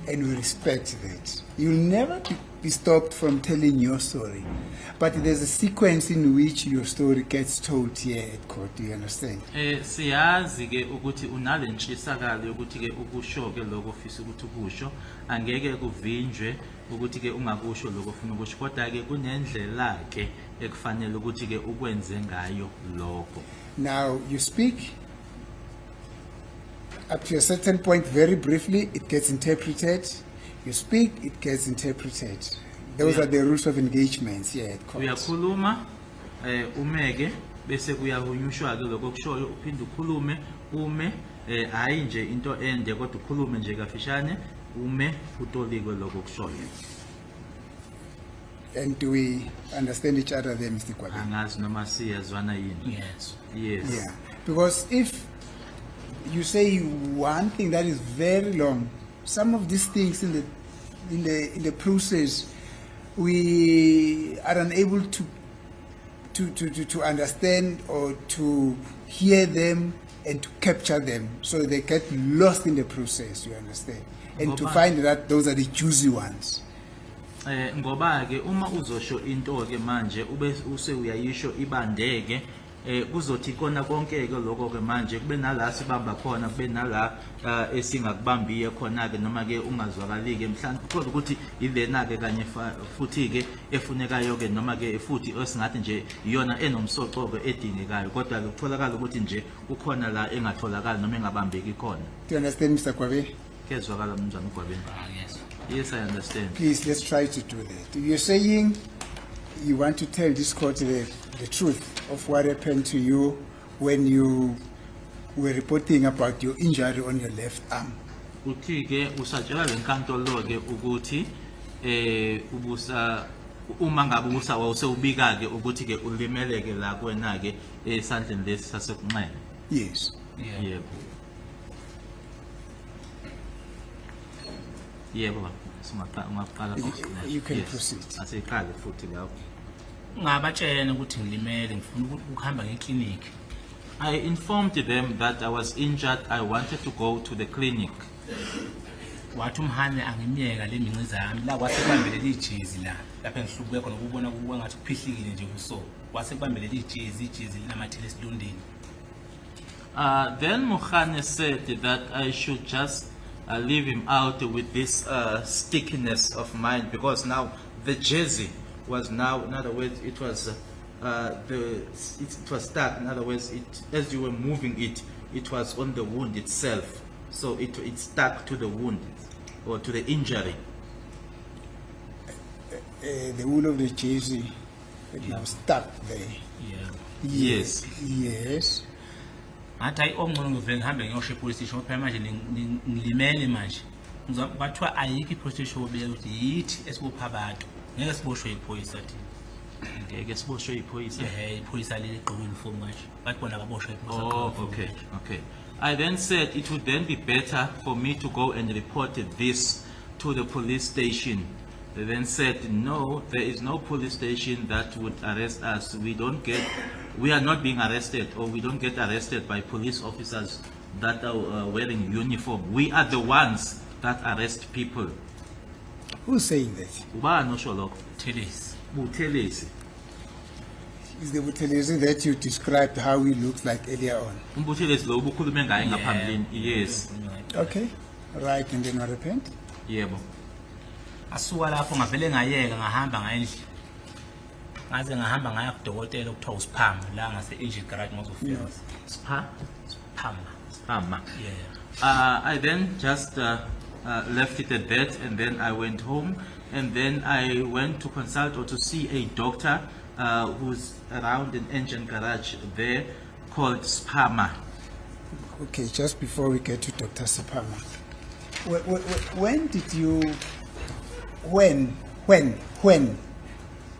and we respect that. You'll never be stopped from telling your story, but there's a sequence in which your story gets told here at court. Do you understand? Siyazi ke ukuthi unale ntshisakalo yokuthi ke ukusho ke lokho ofisa ukuthi ukusho angeke kuvinjwe ukuthi ke ungakusho lokho ufuna ukusho kodwa ke kunendlela ke ekufanele ukuthi ke ukwenze ngayo lokho. Now you speak up to a certain point very briefly, it gets interpreted. You speak, it gets interpreted. Those are the rules of engagements here at court. Uyakhuluma umeke bese kuyahunyushwa ke lokho kushoyo uphinde ukhulume ume hayi nje into ende kodwa ukhulume nje kafishane ume utolikwe lokho kushoyo. And do we understand each other there, Mr. Kwabeni? Angazi noma siyazwana yini. Yes. Yes. Yeah, because if you say one thing that is very long, some of these things in the process we are unable to understand or to hear them and to capture them, so they get lost in the process. You understand, and to find that those are the juicy ones. Ngoba ke uma uzosho into ke manje ube use uyayisho ibandeke kuzothi kona konke ke lokho ke manje kube nala sibamba khona kube nala esingakubambiye khona ke noma ke ungazwakali ke mhlawumbe kodwa ukuthi ilena ke kanye futhi ke efunekayo ke noma ke futhi esingathi nje iyona enomsoco ke edingekayo kodwa ke kutholakala ukuthi nje ukhona la engatholakala noma engabambeki khona. Do you understand, Mr. Kwabeni? Kezwakala mnjani uGwabeni? Yes. Yes, I understand. Please, let's try to do that. You're saying you want to tell this court the truth of what happened to you when you were reporting about your injury on your left arm. Uthi ke usatshela lenkantolo ke ukuthi ubusa uma ngabe ubusa wawusewubika ke ukuthi ke ulimeleke la kwena ke esandleni lesi sasekunxele. Yes. Yebo. Yebo, ungaqala You can proceed. Asiqale futhi lapho. Ngabatshena ukuthi ngilimele ngifuna ukuhamba ngeclinic. I informed them that I was injured. I wanted to go to the clinic. Wathi umhane angimiyeka le minqiza yami la kwasekubambele lijezi la lapha engihlubuke khona ukubona kuba ngathi kuphihlikile nje kuso kwasekubambele lijezi linamathele esilondeni. Then Mohane said that I should just leave him out with this stickiness of mine, because now the jersey was now, in other words, it was it was stuck. In other words, as you were moving it, it was on the wound itself, so it stuck to the wound or to the injury. The wool of the jersey now stuck there. Yeah. Yes. Yes. Ngathi ayi ongcono ngivele ngihambe ngiyosho epolice station phela manje ngilimele manje. Bathiwa ayikho ipolice station obeka ukuthi yithi esibopha abantu. Ngeke siboshwe iphoyisa thina. Ngeke siboshwe iphoyisa. Iphoyisa leli gqoke uniform manje. Bathi bona kaboshwe iphoyisa. Oh, okay. I then said it would then be better for me to go and report this to the police station. They then said, no, there is no police station that would arrest us. We are not being arrested, or we don't get arrested by police officers that are wearing uniform. We are the ones that arrest people. Who's saying that? Ubani osho lokho? Thelisi. Buthelezi. Is the Buthelezi that you described how he looks like earlier on? Umbuthelezi lo ubukhulume ngaye ngaphambilini. Yes. Okay, right, and then what happened? Yebo. Asuka lapho ngavele ngayeka ngahamba ngayendle. Ngaze ngahamba ngaya kudokotela okuthiwa uSiphama la ngase Egypt garage ngozofika. Spa. Siphama. Yeah. I then just left it at that, and then I went home, and then I went to consult or to see a doctor who's around an engine garage there called Spama. Okay, just before we get to Dr. Sipama, when did you, when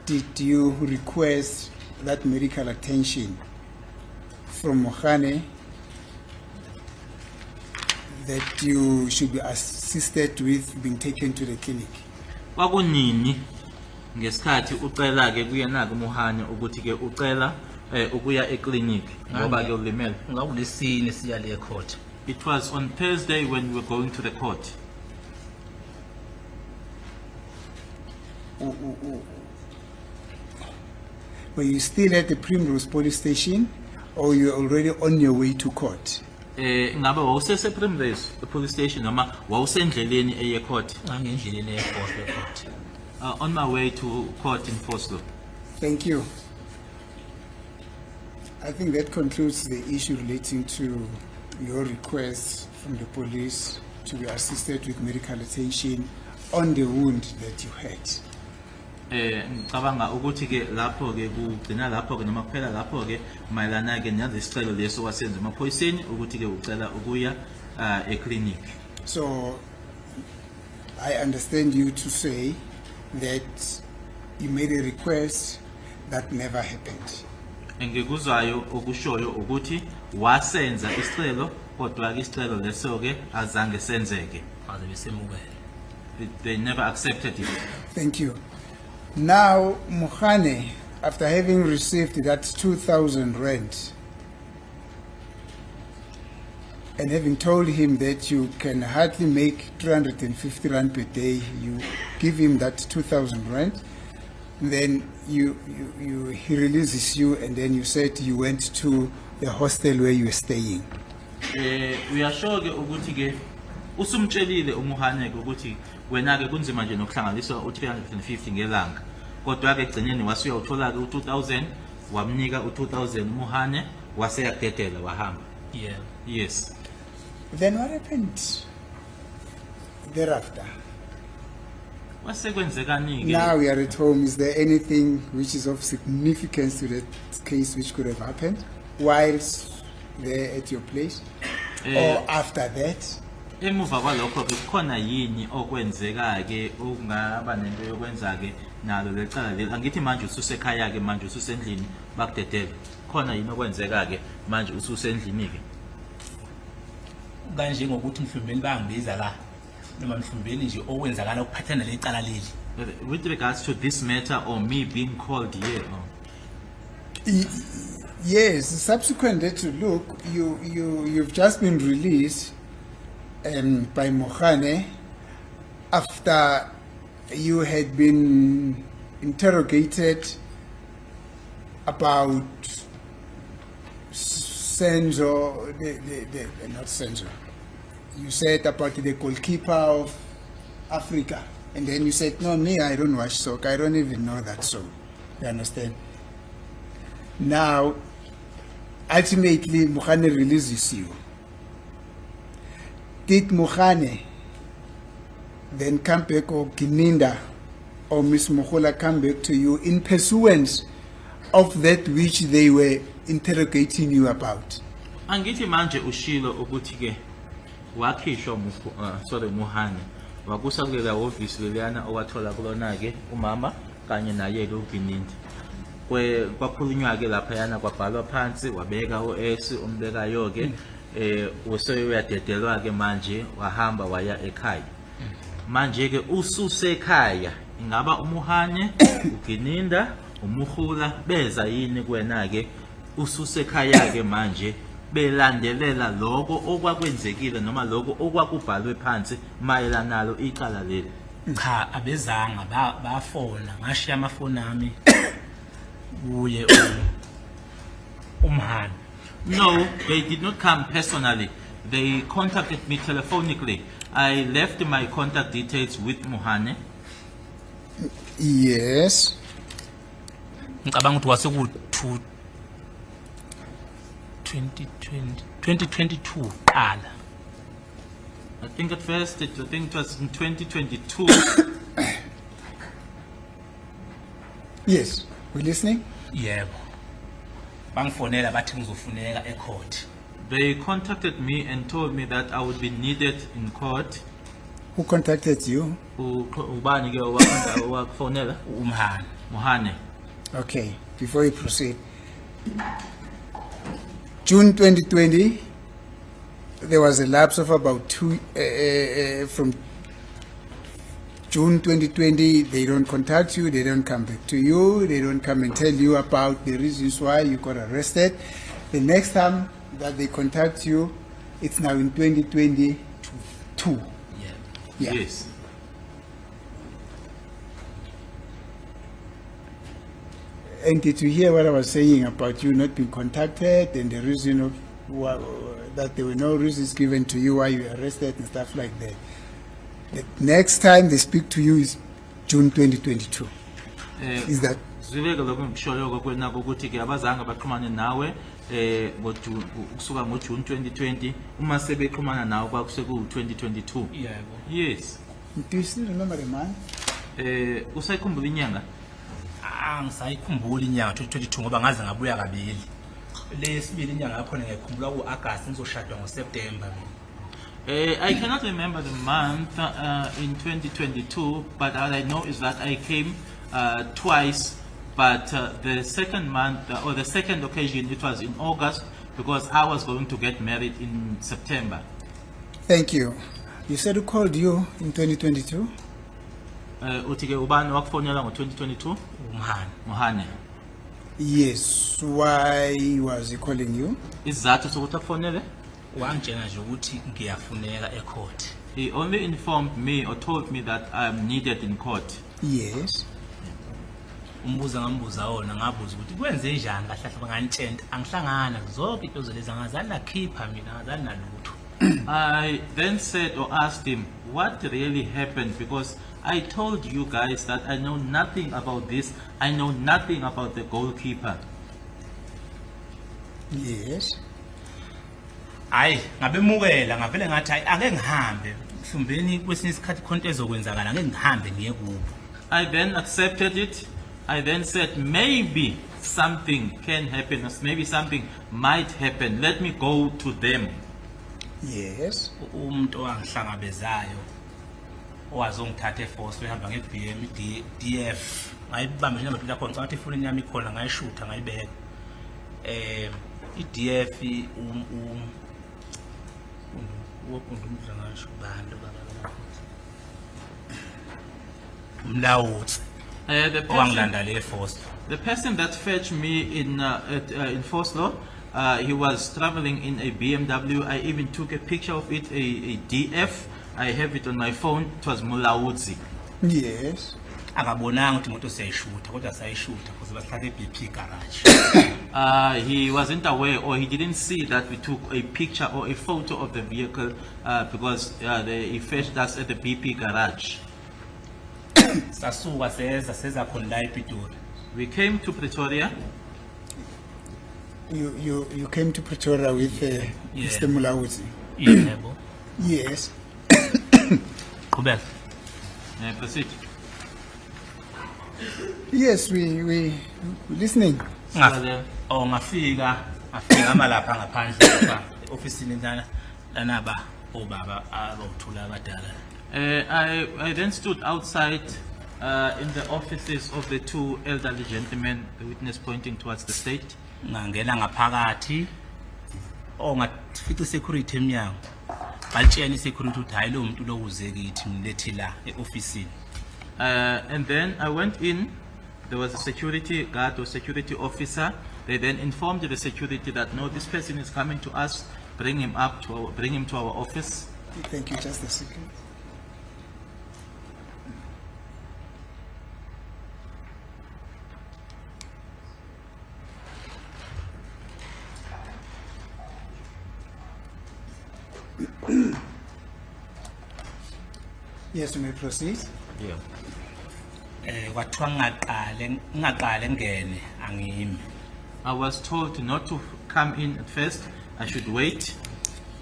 did you request that medical attention from Mohane that you should be assisted with being taken to the clinic? Kwakunini ngesikhathi ucela ke kuyena ke Mohane ukuthi ke ucela ukuya eclinic ngoba ke ulimele. Ngawulesine siya le court. It was on Thursday when we were going to the court. Were you still at the Primrose police station or you were already on your way to court? Ngabe wawusese Primrose police station noma wawusendleleni eye court? Ngangendleleni ye court. On my way to court in Foslo. Thank you. I think that concludes the issue relating to your request from the police to be assisted with medical attention on the wound that you had. Ngicabanga ukuthi ke lapho ke kugcina lapho ke noma kuphela lapho ke mayelana ke nalesicelo leso wasenza emaphoyiseni ukuthi ke ucela ukuya eclinic. So I understand you to say that you made a request that never happened. Engikuzwayo okushoyo ukuthi wasenza isicelo kodwa ke isicelo leso ke azange senzeke. Aze besemukela. They never accepted it. Thank you. Now, Mohane, after having received that 2,000 rand and having told him that you can hardly make 350 rand per day, you give him that 2,000 rand, then he releases you, and then you said you went to the hostel where you were staying. Uyasho ke ukuthi ke usumtshelile uMohane ukuthi wena ke kunzima nje nokuhlanganiswa u350 ngelanga kodwa ke egcineni wasuya uthola ke u2000 wamnika u2000 uMohane waseyadedela wahamba. Yeah. Yes. Then what happened thereafter? Wasekwenzekani ke? Now we are at home. Is there anything which is of significance to that case which could have happened whilst there at your place or after that? Emuva kwalokho ke khona yini okwenzeka ke ungaba nento yokwenza ke nalo lecala leli angithi manje ususekhaya ke manje ususendlini bakudedela khona yini okwenzeka ke manje ususendlini ke Kanje ngokuthi mhlumbeni bangibiza la noma mhlumbeni nje okwenzakala ukuphathana lecala leli. With regards to this matter or me being called here? Yes, subsequent to look, you've just been released by Mohane after you had been interrogated about Senzo, not Senzo. You said about the goalkeeper of Africa, and then you said, "No, me, I don't watch soccer. I don't even know that song." You understand? Now, ultimately, Mohane releases you. Did Mohane then come back, or Gininda or Miss Mohola come back to you in pursuance of that which they were interrogating you about? Angithi manje ushilo ukuthi ke wakhishwa Mohane wakusa kulela office leliyana owathola kulona ke umama kanye naye ke uGinindi kwakhulunywa ke lapha yana kwabhalwa phansi wabeka uS umbekayo ke useyadedelwa ke manje wahamba waya ekhaya manje ke ususekhaya ingaba uMohane uGininda umuhula beza yini kwena ke ususekhaya ke manje belandelela lokho okwakwenzekile noma lokho okwakubhalwe phansi mayelana nalo icala leli? cha abezanga bafona ngashiya amafoni ami kuye umhani. No, they did not come personally. They contacted me telephonically. I left my contact details with Muhane. Yes. Ngicabanga ukuthi wase ku 2022 qala. I think at first, I think it was in 2022. Yes. We listening? Yebo. Bangifonela bathi ngizofuneka ecourt. They contacted me and told me that I would be needed in court. Who contacted you? Ubani ke wakufonela? Umhani. Muhane. Okay. Before you proceed, June 2020, there was a lapse of about from June 2020, they don't contact you, they don't come back to you, they don't come and tell you about the reasons why you got arrested. The next time that they contact you, it's now in 2022. Yeah. Yes. And did you hear what I was saying about you not being contacted and the reason of that there were no reasons given to you why you were arrested and stuff like that? The next time they speak to you is June 2022. Is that? Zwileke lokho ngishoyo kwena ukuthi ke abazange baxhumane nawe kusuka ngoJune 2020 uma sebeqhumana nawe kwakuseku 2022. Yebo. Yes. Do you still remember the month? Usayikhumbula inyanga? Ngisayikhumbula inyanga 2022 ngoba ngaze ngabuya kabili. Lesibili inyanga yakho ngiyikhumbula kuAugust ngizoshadwa ngoSeptember mina. I cannot remember the month in 2022, but all I know is that I came twice, but the second month or the second occasion it was in August because I was going to get married in September. Thank you. You said who called you in 2022? Uthi ke ubani wakufonela ngo2022? Muhane. Yes. Why was he calling you? Isizathu sokuthi akufonele? Wangitshela nje ukuthi ngiyafuneka ecourt. He only informed me or told me that I am needed in court. Yes. Umbuza ngambuza wona ngabuza ukuthi kwenze njani kahle kahle bangantshenta angihlangana zonke into zolezi angazani nakhipha mina angazani nalutho. I then said or asked him what really happened because I told you guys that I know nothing about this. I know nothing about the goalkeeper. Yes. Hayi ngabemukela ngavele ngathi ake ngihambe mhlumbeni kwesinye isikhathi khonto ezokwenzakala ake ngihambe ngiye kubo. I then accepted it. I then said maybe something can happen or maybe something might happen. Let me go to them. Yes. Umuntu owangihlangabezayo owazongithatha eforce behamba ngeBM DF ngayibamba nje namaphila khona ngathi ifoni yami ikhona ngayishutha ngayibeka iDF wokundu umdlangasho bantu baba umlawuzi owangilanda le force. The person that fetched me in Forslow, he was traveling in a BMW. I even took a picture of it, a DF. I have it on my phone. It was Mulawudzi. Yes. Akabonanga ukuthi imoto siyayishutha kodwa sayishutha because bahlala eBP garage. He wasn't aware or he didn't see that we took a picture or a photo of the vehicle because he fetched us at the BP garage. Sasuka seza khona la ePitori. We came to Pretoria. You came to Pretoria with Mr. Mulawudzi. Yebo. Yes. Qhubeka. Proceed. Yes, we listening. Ngafika amalapha ngaphandle lapha officeini lana obaba abathula abadala. I then stood outside in the offices of the two elderly gentlemen, the witness pointing towards the state. Ngangena ngaphakathi ngafica security emnyango. Batshena security ukuthi hayi lo muntu lo uze kithi ngilethi la eofficeini. And then I went in. There was a security guard or security officer. They then informed the security that no, this person is coming to us. Bring him up to bring him to our office. Thank you. Just a second. Yes, you may proceed. Yeah. Kwathiwa ngingaqale ngene angimi. I was told not to come in at first. I should wait.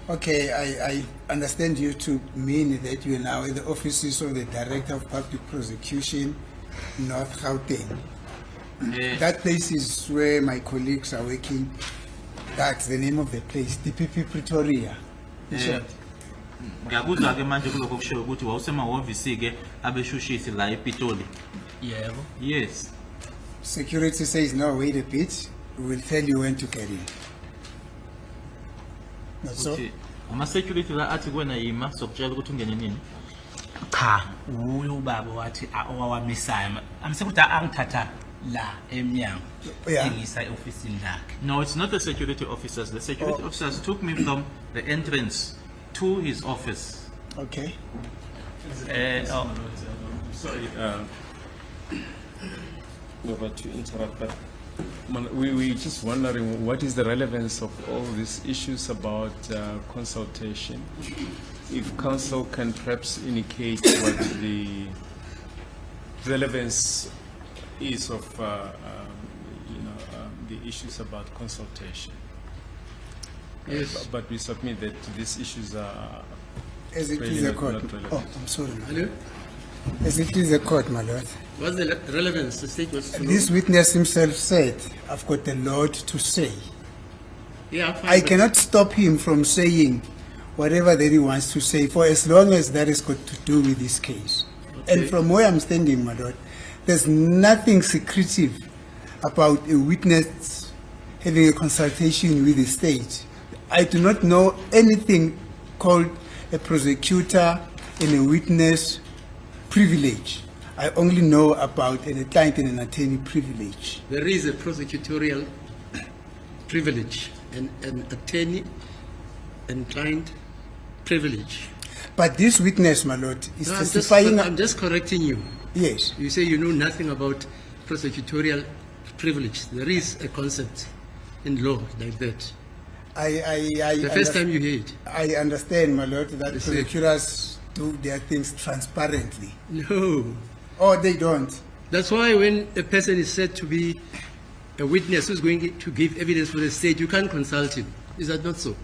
Okay, I understand you to mean that you are now in the offices of the Director of Public Prosecution, North Gauteng. That place is where my colleagues are working. That's the name of the place, DPP Pretoria. In short. Ngiyakuzwa ke manje kuloko kusho ukuthi wawusemahhovisi ke abeshushisi la ePitoli. Yebo. Yes. Security says, no, wait a bit. We will tell you when to get in. Not so? Ukuthi ama security la athi kuwena yima sokutshela ukuthi ungene nini. Cha, uyo ubaba wathi owawamisayo. Amsekuthi angithatha la emnyango. Yeah. Engisa eofisini lakhe. No, it's not the security officers. The security officers took me from the entrance to his office. Okay. Sorry, Robert, to interrupt, but we're just wondering what is the relevance of all these issues about consultation. If council can perhaps indicate what the relevance is of the issues about consultation. Yes. But we submit that these issues are As it really is a not court. relevant. Oh, I'm sorry. Hello? As it is a court, my lord. What's the relevance? The state was to know? This witness himself said, I've got a lot to say. Yeah, fine, I but- cannot stop him from saying whatever that he wants to say for as long as that is got to do with this case. And Okay. from where I'm standing, my lord, there's nothing secretive about a witness having a consultation with the state. I do not know anything called a prosecutor and a witness privilege. I only know about a client and an attorney privilege. There is a prosecutorial privilege and an attorney and client privilege. But this witness, my lord, is No, testifying. I'm just correcting you. Yes. You say you know nothing about prosecutorial privilege. There is a concept in law like that. The first time you hear it. I understand, my lord, that Yes, sir. prosecutors do their things transparently. No. Or they don't. That's why when a person is said to be a witness who's going to give evidence for the state, you can't consult him. Is that not so?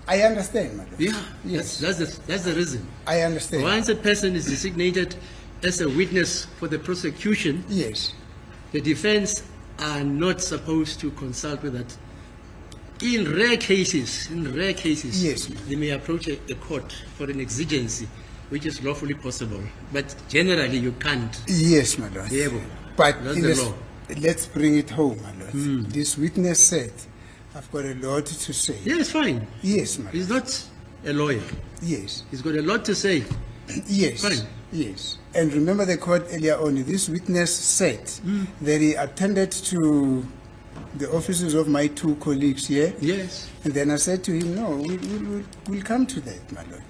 I understand, my lord. Yeah. Yes. That's the reason. I understand. Once a person is designated as a witness for the prosecution, Yes. the defense are not supposed to consult with that. In rare cases, Yes, ma'am. they may approach a court for an exigency, which is lawfully possible. But generally, you can't. Yes, my lord. Yebo. But That's in the this- law. let's bring it home, my lord. This witness said, I've got a lot to say. Yeah, it's fine. Yes, my lord. He's not a lawyer. Yes. He's got a lot to say. Yes. Fine. Yes. And remember the court earlier on, this witness said that he attended to the offices of my two colleagues here. Yes. And then I said to him, no, we'll come to that, my lord.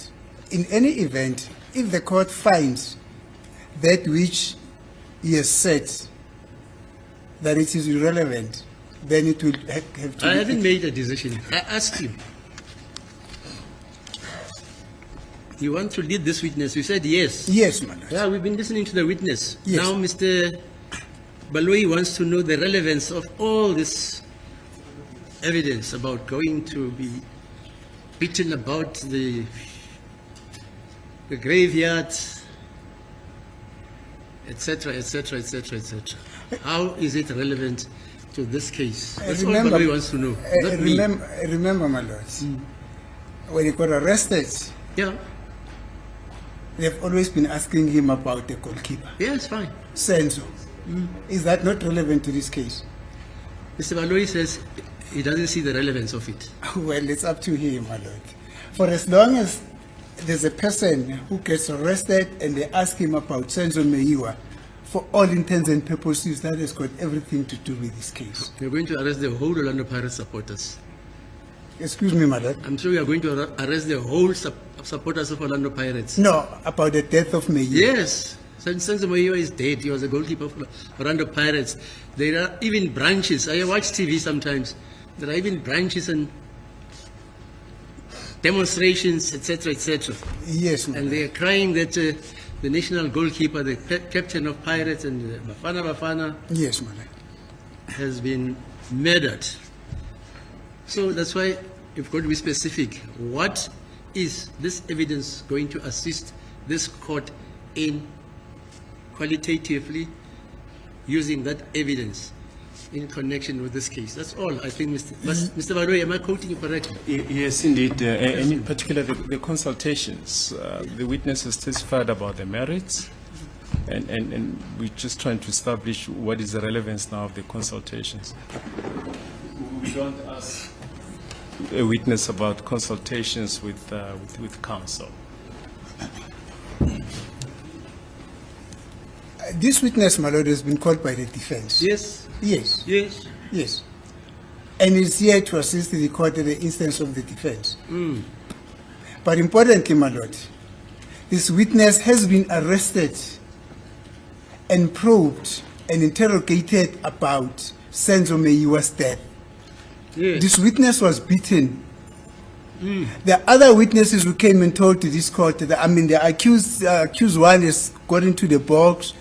In any event, if the court finds that which he has said, that it is irrelevant, then it will have to I be- haven't made a decision. I asked him. You want to lead this witness? You said yes. Yes, my lord. Yeah, we've been listening to the witness. Yes. Now, Mr. Baloi wants to know the relevance of all this evidence about going to be beaten about the graveyard, etc., etc., etc., etc. How is it relevant to this case? That's all Baloi wants to know, not me. remember, my lord, when he got arrested, Yeah, they've always been asking him about the goalkeeper, yeah, it's fine. Senzo. Is that not relevant to this case? Mr. Baloi says he doesn't see the relevance of it. Well, it's up to him, my lord. For as long as there's a person who gets arrested and they ask him about Senzo Meiwa, for all intents and purposes, that has got everything to do with this case. We're going to arrest the whole Orlando Pirates supporters. Excuse me, my lord. I'm sure we are going to arrest the whole supporters of Orlando Pirates. No, about the death of Meiwa. Yes, Senzo Moyo is dead. He was a goalkeeper for Orlando Pirates. There are even branches. I watch TV sometimes. There are even branches and demonstrations, etc., etc. Yes, my And lord. they are crying that the national goalkeeper, the captain of Pirates, and Bafana Bafana Yes, my lord. has been murdered. So that's why you've got to be specific. What is this evidence going to assist this court in qualitatively using that evidence in connection with this case? That's all, I think, Mr. Baroi, am I quoting you correctly? Yes, indeed. And in particular, the consultations. The witnesses testified about the merits, and we're just trying to establish what is the relevance now of the consultations. We don't ask a witness about consultations with counsel. This witness, my lord, has been called by the defense. Yes, Yes, yes. yes. And is here to assist the court in the instance of the defense. But importantly, my lord, this witness has been arrested and probed and interrogated about Senzo Meyiwa's death. Yes. This witness was beaten. The other witnesses who came and told to this court, the accused one has got into the box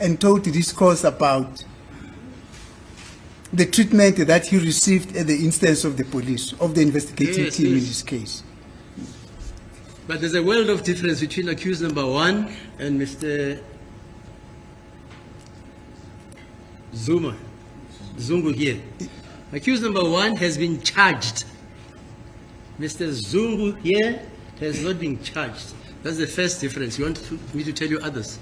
and told to this court about the treatment that he received at the instance of the police, of the investigating Yes, team in yes. this case. But there's a world of difference between accused number one and Mr. Zungu here. Accused number one has been charged. Mr. Zungu here has not been charged. That's the first difference. You want me to tell you others?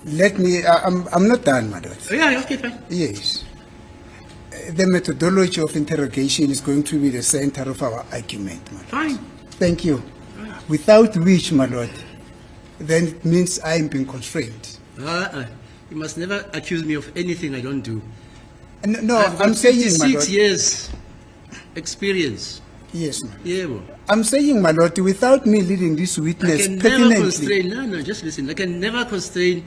Let me, I'm not done, my lord. Oh, yeah, okay, fine. Yes. The methodology of interrogation is going to be the center of our argument, my lord. Fine. Thank you. Without which, my lord, then it means I'm being constrained. You must never accuse me of anything I don't do. No, I've got I'm saying, my 56 lord. years experience. Yes, my lord. Yeah, well. I'm saying, my lord, without me leading this I witness can never pertinently. constrain, no, just listen. I can never constrain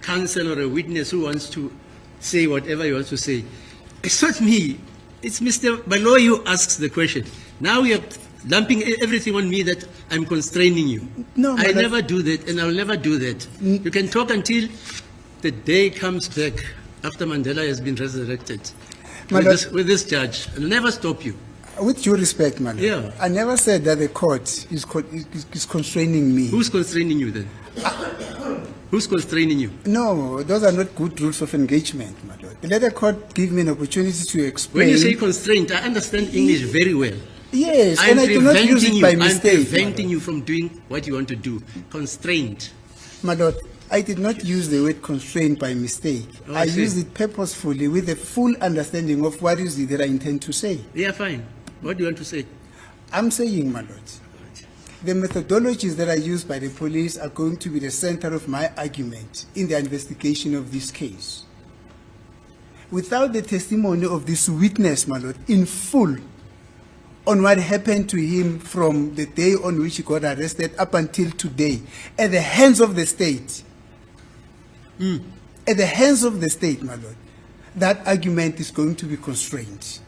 counsel or a witness who wants to say whatever he wants to say. It's not me. It's Mr. Baloy who asks the question. Now you're lumping everything on me that I'm constraining you. No, I but never do that, and I'll never do that. You can talk until the day comes back after Mandela has been resurrected My with lord- with this judge. I'll never stop you. With due respect, my lord, Yeah. I never said that the court is constraining me. Who's constraining you then? Who's constraining you? No, those are not good rules of engagement, my lord. Let the court give me an opportunity to explain. When you say constraint, I understand English very well. Yes, I'm and I do not use preventing it you. by I'm mistake. preventing you from doing what you want to do. Constraint. My lord, I did not use the word constraint by mistake. Oh, I I see. used it purposefully with a full understanding of what is it that I intend to say. Yeah, fine. What do you want to say? I'm saying, my lord, the methodologies that are used by the police are going to be the center of my argument in the investigation of this case. Without the testimony of this witness, my lord, in full, on what happened to him from the day on which he got arrested up until today, at the hands of the state, at the hands of the state, my lord, that argument is going to be constrained.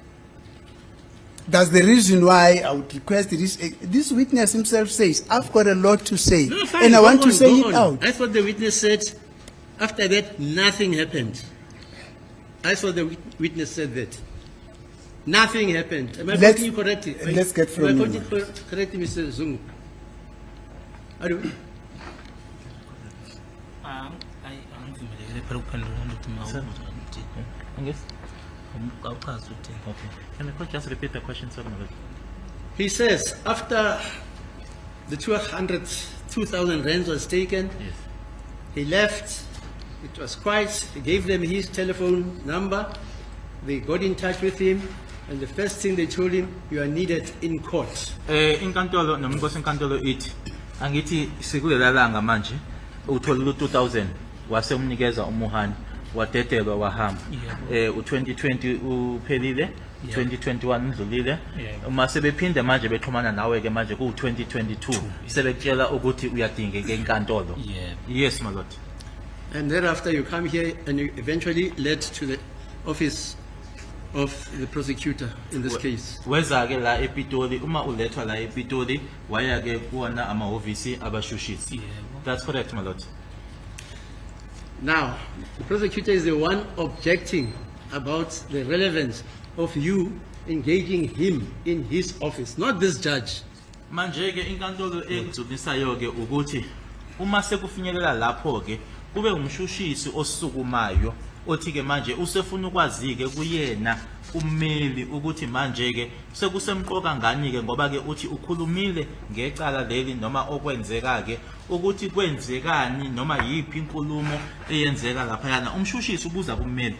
That's the reason why I would request this witness himself says, I've got a lot to say, No, fine, and I go want to on, say go it on. out. That's what the witness said. After that, nothing happened. That's what the witness said that. Nothing happened. Am I Let's- quoting you correctly? let's get from Am I you, quoting correctly, Mr. Zungu? angivumelekile phela ukuphendula ukuthi mawubuza ukuthi Yes. awuchaze ukuthi Okay. Can the court just repeat the question, sir? my lord? He says, after the 2,000 rands was taken, Yes. he left. It was quiet. He gave them his telephone number. They got in touch with him, and the first thing they told him, you are needed in court. Inkantolo nomnkosi inkantolo ithi angithi sikulela langa manje uthola u2000 wase umnikeza umuhani wadedelwa wahamba u2020 uphelile 2021 udlulile uma sebephinde manje bexhumana nawe ke manje ku2022 sebekutshela ukuthi uyadingeka enkantolo. Yes, my lord. And thereafter you come here and you eventually led to the office of the prosecutor in this case. Weza ke la ePitoli uma ulethwa la ePitoli waya ke kuona amahhovisi abashushisi. That's correct, my lord. Now, the prosecutor is the one objecting about the relevance of you engaging him in his office, not this judge. Manje ke inkantolo ekugculisayo ke ukuthi uma sekufinyelela lapho ke kube umshushisi osukumayo othi ke manje usefuna ukwazi ke kuyena ummeli ukuthi manje ke sekusemqoka ngani ke ngoba ke uthi ukhulumile ngecala leli noma okwenzeka ke ukuthi kwenzekani noma yipi inkulumo eyenzeka lapha yana umshushisi ubuza kummeli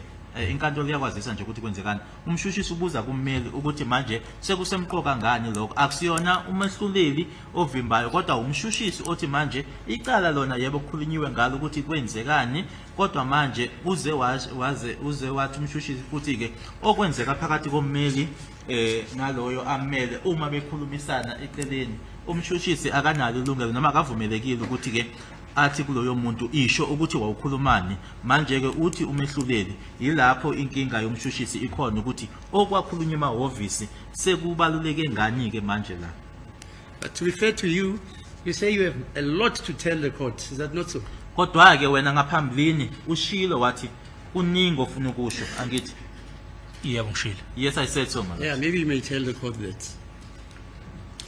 inkantolo iyakwazisa nje ukuthi kwenzekani umshushisi ubuza kummeli ukuthi manje sekusemqoka ngani lokho akusiyona umehluleli ovimbayo kodwa umshushisi othi manje icala lona yebo kukhulunyiwe ngalo ukuthi kwenzekani kodwa manje uze wathi umshushisi futhi ke okwenzeka phakathi kommeli naloyo amele uma bekhulumisana eceleni umshushisi akanalo ilungelo noma akavumelekile ukuthi ke athi kuloyo muntu isho ukuthi wawukhulumani manje ke uthi umehluleli yilapho inkinga yomshushisi ikhona ukuthi okwakhulunywa emahhovisi sekubaluleke ngani ke manje la. But to refer to you, you say you have a lot to tell the court. Is that not so? Kodwa ke wena ngaphambilini ushilo wathi uningi ofuna ukusho angithi. Yebo ngishilo. Yes, I said so, my lord. Yeah, maybe you may tell the court that.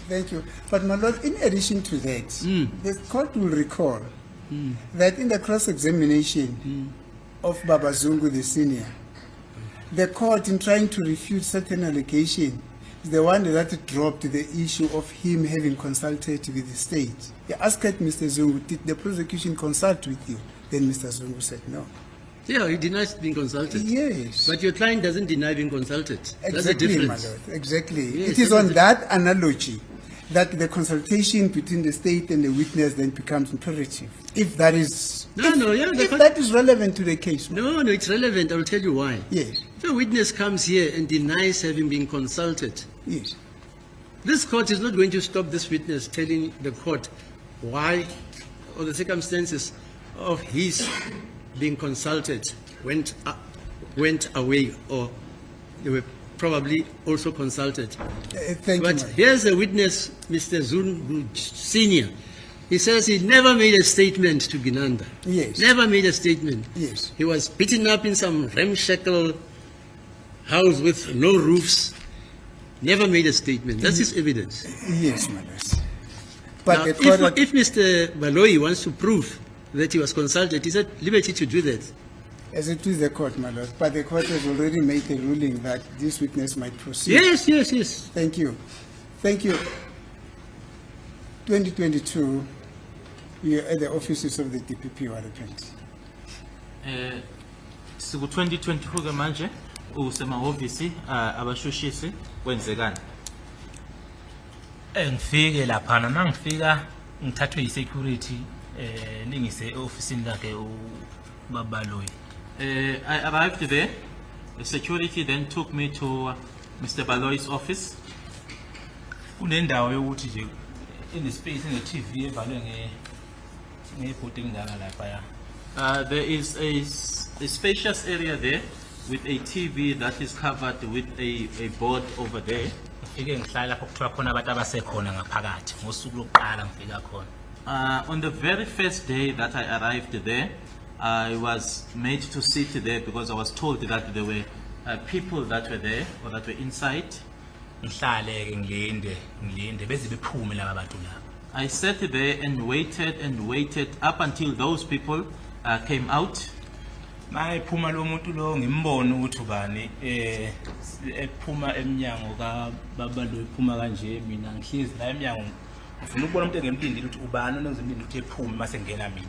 Thank you. But my lord, in addition to that, the court will recall that in the cross-examination of Baba Zungu the senior, the court, in trying to refute certain allegation, is the one that dropped the issue of him having consulted with the state. They asked Mr. Zungu, did the prosecution consult with you? Then Mr. Zungu said no. Yeah, he denies being consulted. Yes. But your client doesn't deny being consulted. That's the Exactly, my difference. lord. Exactly. Yes, It is that's on the- that analogy that the consultation between the state and the witness then becomes imperative. If that is, No, no, yeah, the if con- that is relevant to the case. No, no, it's relevant. I will tell you why. Yes, The witness comes here and denies having been consulted. yes. This court is not going to stop this witness telling the court why or the circumstances of his being consulted went away, or they were probably also consulted. Thank But you, madam. here's a witness, Mr. Zungu Senior. He says he never made a statement to Ginanda. Yes. Never made a statement. Yes. He was beaten up in some ramshackle house with no roofs. Never made a statement. That's his evidence. Yes, my lord. But Now, the court, if Mr. Baloyi wants to prove that he was consulted, he's at liberty to do that. as it is the court, my lord, but the court has already made a ruling that this witness might proceed. Yes, yes, yes. Thank you. Thank you. 2022, you're at the offices of the DPP, what happened? Siku 2024 ke manje usemahhovisi abashushisi kwenzekani. Ngifike lapha mangifika ngithathwe yi-security ningise ofisini lakhe uBabaloyi. I arrived there. The security then took me to Mr. Baloy's office. Kunendawo yokuthi nje inespace ene-TV evalwe ngebhodi engaka lapha ya. There is a spacious area there with a TV that is covered with a board over there. Ngifike ngihlala lapho kuthiwa khona abantu abasekhona ngaphakathi ngosuku lokuqala ngifika khona. On the very first day that I arrived there, I was made to sit there because I was told that there were people that were there or that were inside. Ngihlale ke ngilinde beze bephume laba bantu laba. I sat there and waited up until those people came out. Mayephuma lo muntu lo ngimbone ukuthi ubani ephuma eminyango kaBabaloyi ephuma kanje mina ngihlezi la eminyango ngifuna ukubona umuntu engemlindile ukuthi ubani onozimlindile ukuthi ephume mase ngena mina.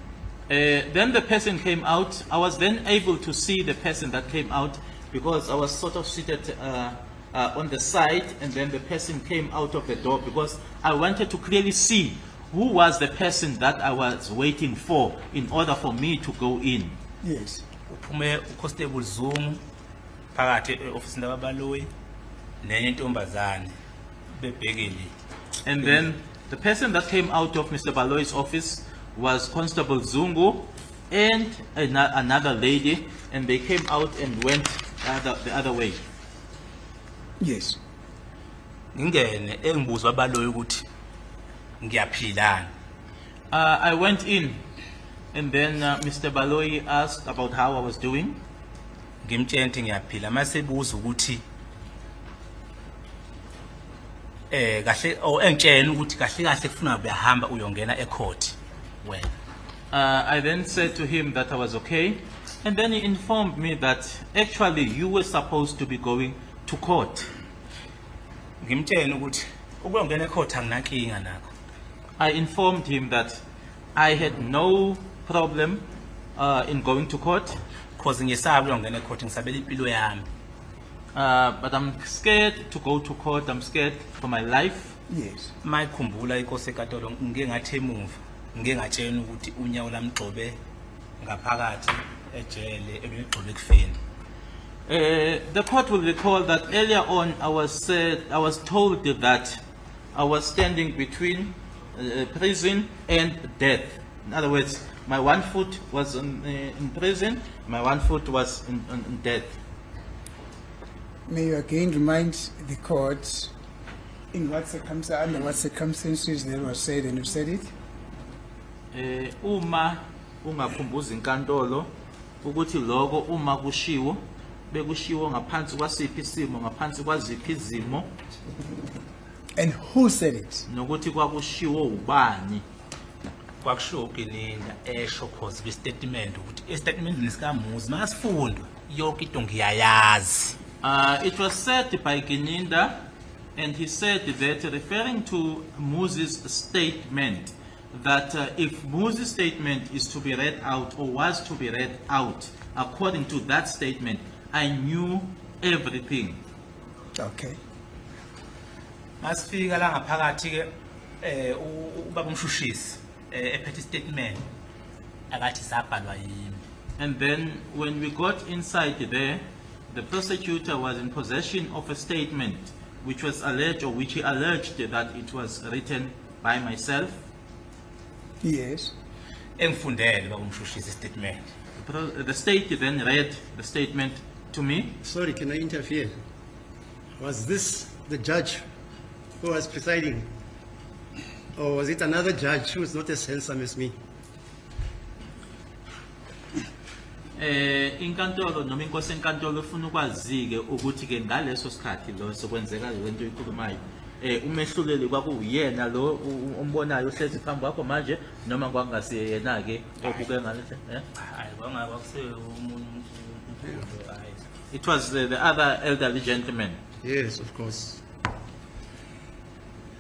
Then the person came out. I was then able to see the person that came out because I was sort of seated on the side, and then the person came out of the door because I wanted to clearly see who was the person that I was waiting for in order for me to go in. Yes. Uphume uConstable Zungu phakathi eofisini kaBabaloyi nenye intombazane bebhekile. And then the person that came out of Mr. Baloy's office was Constable Zungu and another lady, and they came out and went the other way. Yes. ngingene engibuzwa abaloyi ukuthi ngiyaphilana. I went in, and then Mr. Baloyi asked about how I was doing. Ngimtshela ukuthi ngiyaphila mase buza ukuthi kahle engitshela ukuthi kahle kahle kufuna uyahamba uyongena ecourt wena. I then said to him that I was okay, and then he informed me that actually you were supposed to be going to court. Ngimtshela ukuthi ukuyongena ecourt anginankinga nakho. I informed him that I had no problem in going to court, Cause ngiyesaba ukuyongena ecourt ngisabela impilo yami. but I'm scared to go to court. I'm scared for my life. Yes. Mayikhumbula inkosi enkantolo ngike ngathi emuva ngike ngatshela ukuthi unyawo lami gxobe ngaphakathi ejele eligxobe kufeni. The court will recall that earlier on I was told that I was standing between prison and death. In other words, my one foot was in prison, my one foot was in death. May you again remind the court in what under what circumstances that was said and you said it? Uma ungakhumbuza inkantolo ukuthi lokho uma kushiwo bekushiwo ngaphansi kwasiphi isimo ngaphansi kwaziphi izimo And who said it? nokuthi kwakushiwo ubani. Kwakusho uGininda esho cause kwistatement ukuthi estatementini sikaMuzi masifundwa yonke into ngiyayazi. It was said by Gininda, and he said that referring to Moses' statement, that if Moses' statement is to be read out or was to be read out, according to that statement, I knew everything. Okay. Masifika la ngaphakathi ke ubaba umshushisi ephethe statement akathi sabhalwa yimi. And then when we got inside there, the prosecutor was in possession of a statement which was alleged, or which he alleged that it was written by myself. Yes. Engifundele baba umshushisi statement. The state then read the statement to me. Sorry, can I interfere? Was this the judge who was presiding? Or was it another judge who was not as handsome as me? Inkantolo noma inkosi enkantolo ufuna ukwazike ukuthi ke ngaleso sikhathi lo sokwenzeka lento ikhulumayo umehluleli kwakuyena lo umbonayo uhlezi phambi kwakho manje noma kwakungasiyena ke okuke ngalehle Hayi kwakuse umuntu umfundo hayi. It was the other elderly gentleman. Yes, of course.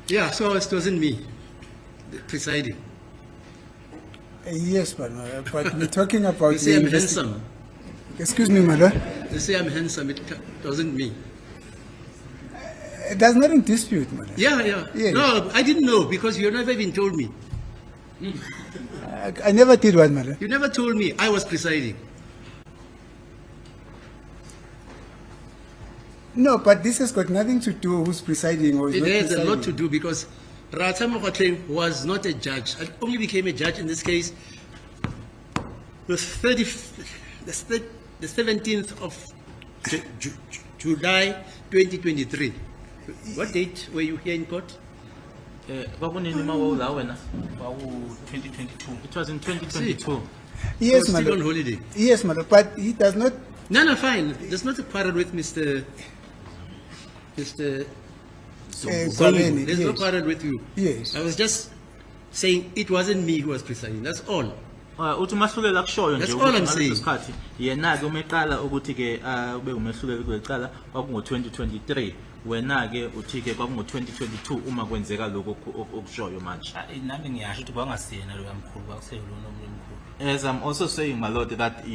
Yeah, so it wasn't me presiding. Yes, but we're talking about You say the I'm handsome. Excuse me, mother. You say I'm handsome, it wasn't me. There's nothing dispute, mother. Yeah. Yes. No, I didn't know because you never even told me. I never did what, mother. You never told me I was presiding. No, but this has got nothing to do who's presiding or is It not has presiding. a lot to do because Rata Mokoteng was not a judge. I only became a judge in this case the 17th of July 2023. What date were you here in court? Kwakunini mawula wena? Kwaku 2022. It was in 2022. Yes, I was still mother. on holiday. Yes, mother, but he does not. No, fine. There's not a quarrel with Mr. Kwabeni, Zongo. There's no yes. quarrel with you. Yes. I was just saying it wasn't me who was presiding. That's all. Uthi umahlulela kushoyo nje That's all ukuthi I'm ngaleso saying. sikhathi yena ke umeqala ukuthi ke ube umehluleli kweqala kwakungo 2023 wena ke uthi ke kwakungo 2022 uma kwenzeka lokho okushoyo manje. Nami ngiyasho ukuthi kwangasiyena lo yamkhulu kwakuseyilona omunye umkhulu. As I'm also saying, my lord, that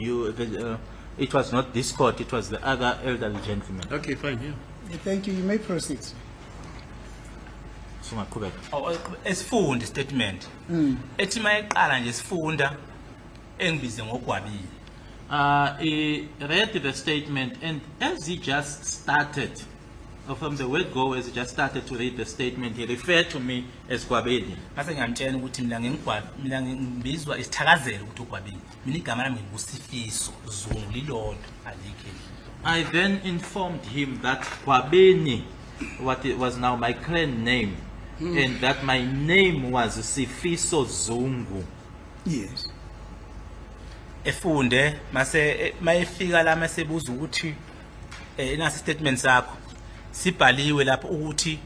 it was not this court, it was the other elderly gentleman. Okay, fine. Yeah. Thank you. You may proceed. Sungaqhubeka. Esifunda statement. Ethi mayiqala nje sifunda engibize ngogwabile. He read the statement, and as he just started, or from the word go, as he just started to read the statement, he referred to me as Gwabeli. Mase ngiyamtshela ukuthi mina ngibizwa isithakazelo ukuthi ugwabile. Mina igama lami nguSifiso Zungu lilodwa alikho. I then informed him that Kwabeni, what it was now my clan name, and that my name was Sifiso Zungu. Yes. efunde mase mayefika la masebuza ukuthi nasi statement sakho sibhaliwe lapho ukuthi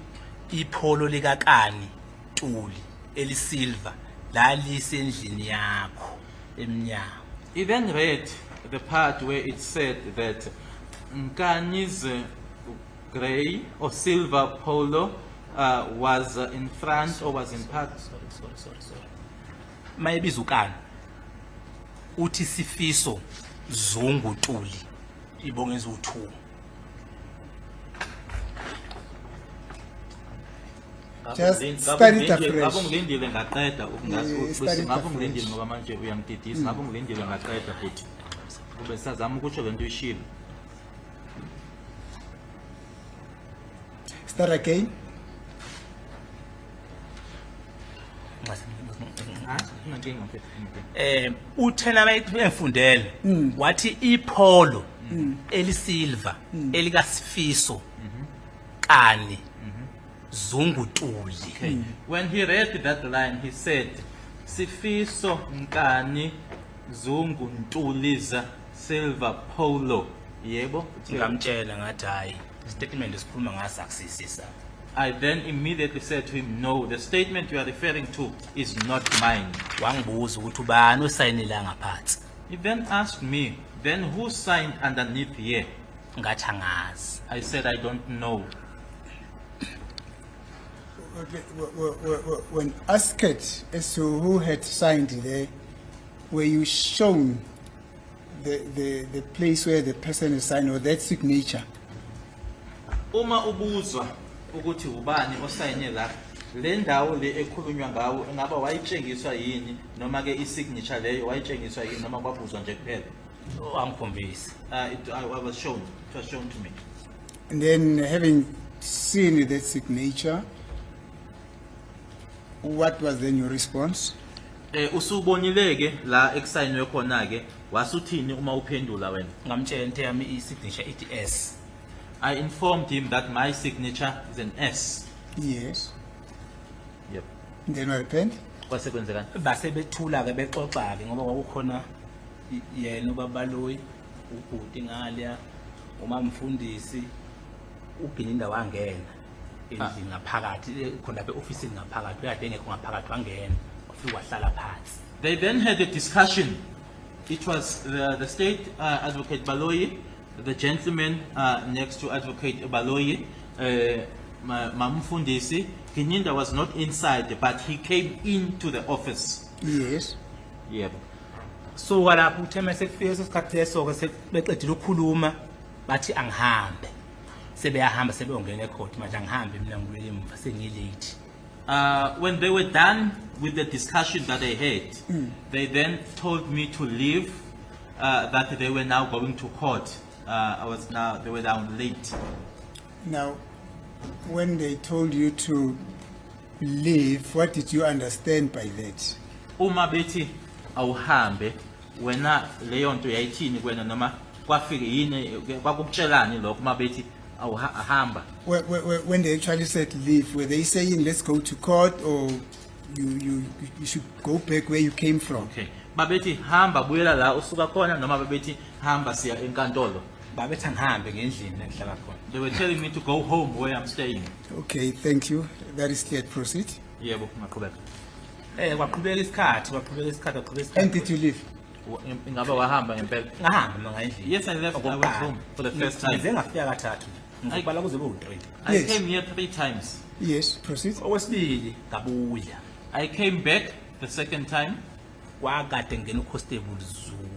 ipholo likakani Ntuli elisilver la lisendlini yakho emnyango. He then read the part where it said that Nkani's grey or silver polo was in front or was in part. Sorry. Mayebiza ukani uthi Sifiso Zungu Ntuli ibongeza u2. Just study it afresh. Ngabongilindile ngaqeda ukungathi Study it ngabongilindile afresh. ngoba manje uyangididisa ngabongilindile ngaqeda futhi kube sazama ukuthi lento ishilo. Start again. Uthena bayifundele wathi ipholo elisilver elika Sifiso kani Zungu Ntuli. When he read that line, he said, Sifiso Nkani Zungu Ntuli's silver polo. Yebo? Ngamtshela ngathi hayi statement esikhuluma ngaso akusisisa. I then immediately said to him, no, the statement you are referring to is not mine. Wangibuza ukuthi ubani osayinela ngaphansi. He then asked me, then who signed underneath here? Ngathi angazi. I said, I don't know. When asked as to who had signed there, were you shown the place where the person is signed or that signature? Uma ubuzwa ukuthi ubani osayine la le ndawo le ekhulunywa ngawo ngaba wayitshengiswa yini noma ke isignature leyo wayitshengiswa yini noma kwabuzwa nje kuphela. Wangikhombisa. I was shown. It was shown to me. And then having seen that signature, what was then your response? Usubonileke la ekusayinwe khona ke wasuthini uma uphendula wena? Ngamtshela into yami isignature ithi S. I informed him that my signature is an S. Yes. Yep. And then what happened? Kwase kwenzekani? Base bethula ke bexoxa ke ngoba kwakukhona yena ubabaloyi ubhuti ngaliya uma mfundisi uGininda wangena endlini ngaphakathi khona lapha eofficeini ngaphakathi kade engekho ngaphakathi wangena wafika wahlala phansi. They then had a discussion. It was the state advocate Baloyi, the gentleman next to advocate Baloyi, Mamfundisi. Gininda was not inside, but he came into the office. Yes. Yep. So walapho utheme sekufika isikhathi leso ke sebeqedile ukukhuluma bathi angihambe. Sebeyahamba sebeyongena ecourt manje angihambe mina ngibuyele emva sengilate. When they were done with the discussion that they had, they then told me to leave, that they were now going to court. They were down late. Now, when they told you to leave, what did you understand by that? Uma bethi awuhambe wena leyo nto yayithini kwena noma kwafike yini kwakukutshelani lokho uma bethi awuhamba? When they actually said leave, were they saying let's go to court or you should go back where you came from? Okay. Babethi hamba buyela la usuka khona noma babethi hamba siya enkantolo? Babethi angihambe ngendlini engihlala khona. They were telling me to go home where I'm staying. Okay, thank you. That is clear. Proceed. Yebo, ngaqhubeka. Kwaqhubeka isikhathi. And did you leave? Ingaba wahamba ngempela? Ngahamba mina ngendlini. Yes, I left. I went home for the first time. Ngize ngafika kathathu. Ngizobala kuze ku3. I Yes. came here 3 times. Yes, proceed. Okwesibili ngabuya. I came back the second time. Kwakade ngena uConstable Zulu.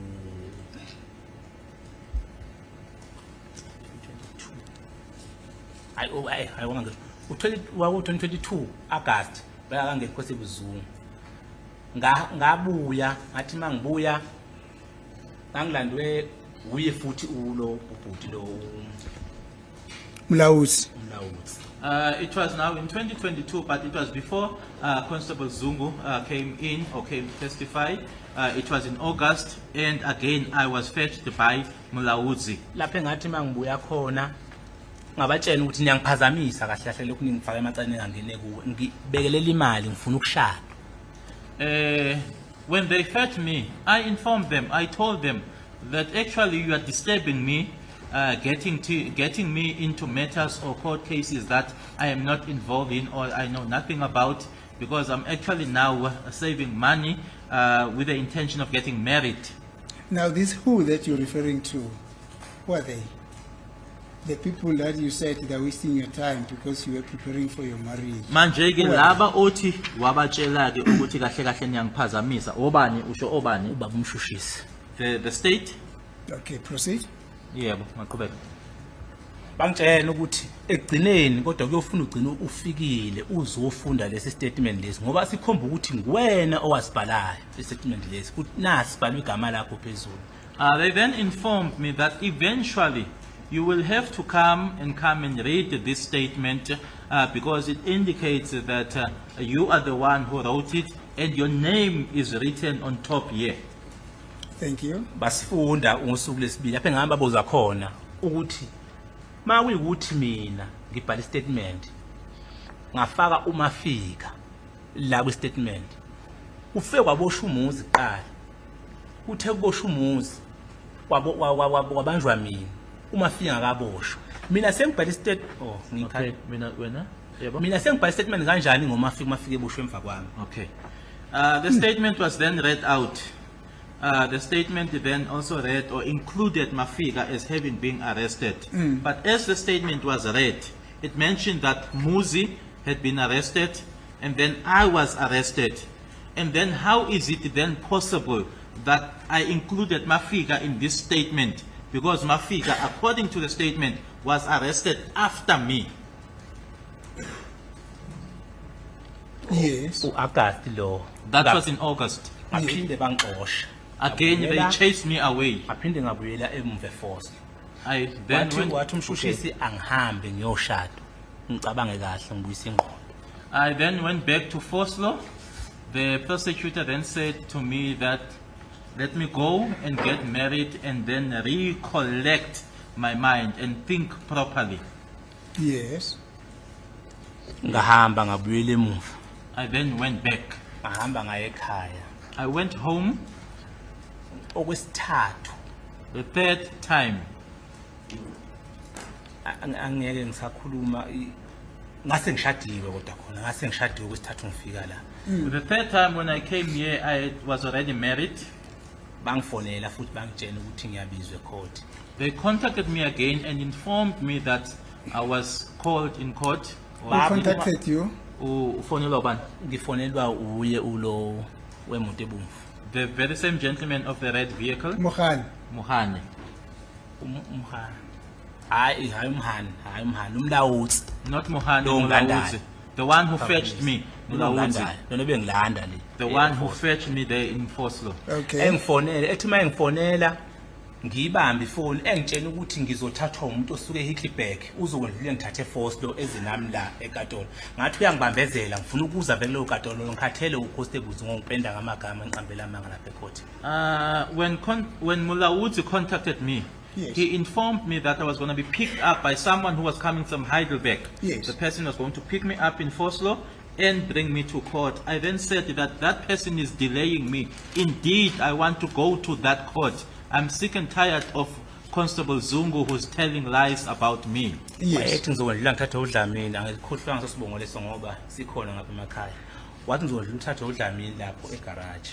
I wanga u2022 August bayakangena uConstable Zulu. Ngabuya ngathi mangibuya ngangilandwe uye futhi ulo ubhuti lo Mlauzi. It was now in 2022, but it was before Constable Zungu came in or came to testify. It was in August, and again I was fetched by Mlauzi. Lapho engathi mangibuya khona ngabatshela ukuthi niyangiphazamisa kahle kahle lokhu ningifaka emaceleni engangene kuwe ngibekelela imali ngifuna ukushada. When they fetched me, I informed them, I told them that actually you are disturbing me, getting me into matters or court cases that I am not involved in or I know nothing about, because I'm actually now saving money with the intention of getting married. Now, this who that you're referring to, who are they? The people that you said they're wasting your time because you were preparing for your marriage. Manje ke Who are laba othi wabatshela ke ukuthi kahle kahle niyangiphazamisa obani usho obani Ubaba umshushisi. the state. they? Okay, proceed. Yebo maqhubeka. Bangitshela ukuthi egcineni kodwa kuyofuna ugcina ufikile uzofunda lesi statement lesi ngoba sikhomba ukuthi nguwena owasibhalayo istatement lesi ukuthi nasi sibhalwe igama lakho phezulu. They then informed me that eventually you will have to come and read this statement because it indicates that you are the one who wrote it and your name is written on top here. Thank you. Basifunda ngosuku lesibili lapho engihamba boza khona ukuthi mawuyukuthi mina ngibhala istatement ngafaka umafika la ku statement ufike kwabosha umuzi qala uthe kubosha umuzi kwabanjwa mina umafika ngakaboshwa mina sengibhala Okay, wena? Yebo. mina sengibhala statement kanjani ngomafika umafika eboshwe emva kwami. Okay. The statement was then read out. The statement then also read or included Mafika as having been arrested. But as the statement was read, it mentioned that Muzi had been arrested and then I was arrested. And then how is it then possible that I included Mafika in this statement? Because Mafika, according to the statement, was arrested after me. Yes. August lo. That was in August. Ngaphinde bangixosha. Again, they chased me away. Ngaphinde ngabuyela emve force. I then Wathi went, umshushisi angihambe ngiyoshada. Ngicabange kahle ngibuyisa ingqondo. I then went back to Foslo. The prosecutor then said to me that let me go and get married and then recollect my mind and think properly. Yes. Ngahamba ngabuyela emuva. I then went back. Ngahamba ngaye ekhaya. I went home Okwesithathu the third time. angeke ngisakhuluma ngase ngishadiwe kodwa khona ngase ngishadiwe okwesithathu ngifika la. The third time when I came here, I was already married. Bangifonela futhi bangitshela ukuthi ngiyabizwa ecourt. They contacted me again and informed me that I was called in court. Who contacted you? Ufonelwa ubani? Ngifonelwa uye ulo wemoto ebomvu. The very same gentleman of the red vehicle, Mohan. Muhane. Umhana. Hayi umhana, umlawutsi. Not Muhane, Lo Ngandala. Mulawuzi. The one who fetched me, Mulawuzi. Lona bengilanda le. The one who fetched me there in Foslo. Okay. Engifonela ethi mayengifonela ngiyibamba ifoni engitshela ukuthi ngizothathwa umuntu osuke eHickleback uzokwendlule ngithathe Foslo ezinami la eKatolo. Ngathi uyangibambezela ngifuna ukuza vele lo Katolo ngikhathele uConstable ngongipenda ngamagama enqambela amanga lapha ecourt. When Mulawuzi contacted me, Yes. he informed me that I was going to be picked up by someone who was coming from Heidelberg. Yes. The person was going to pick me up in Foslo and bring me to court. I then said that person is delaying me. Indeed, I want to go to that court. I'm sick and tired of Constable Zungu who's telling lies about me. Yes. Wayethi ngizokwendlula ngithathe uDlamini angikhohlwa ngasosibongo leso ngoba sikhona ngapha emakhaya. Wathi ngizokwendlula uthathe uDlamini lapho egarage.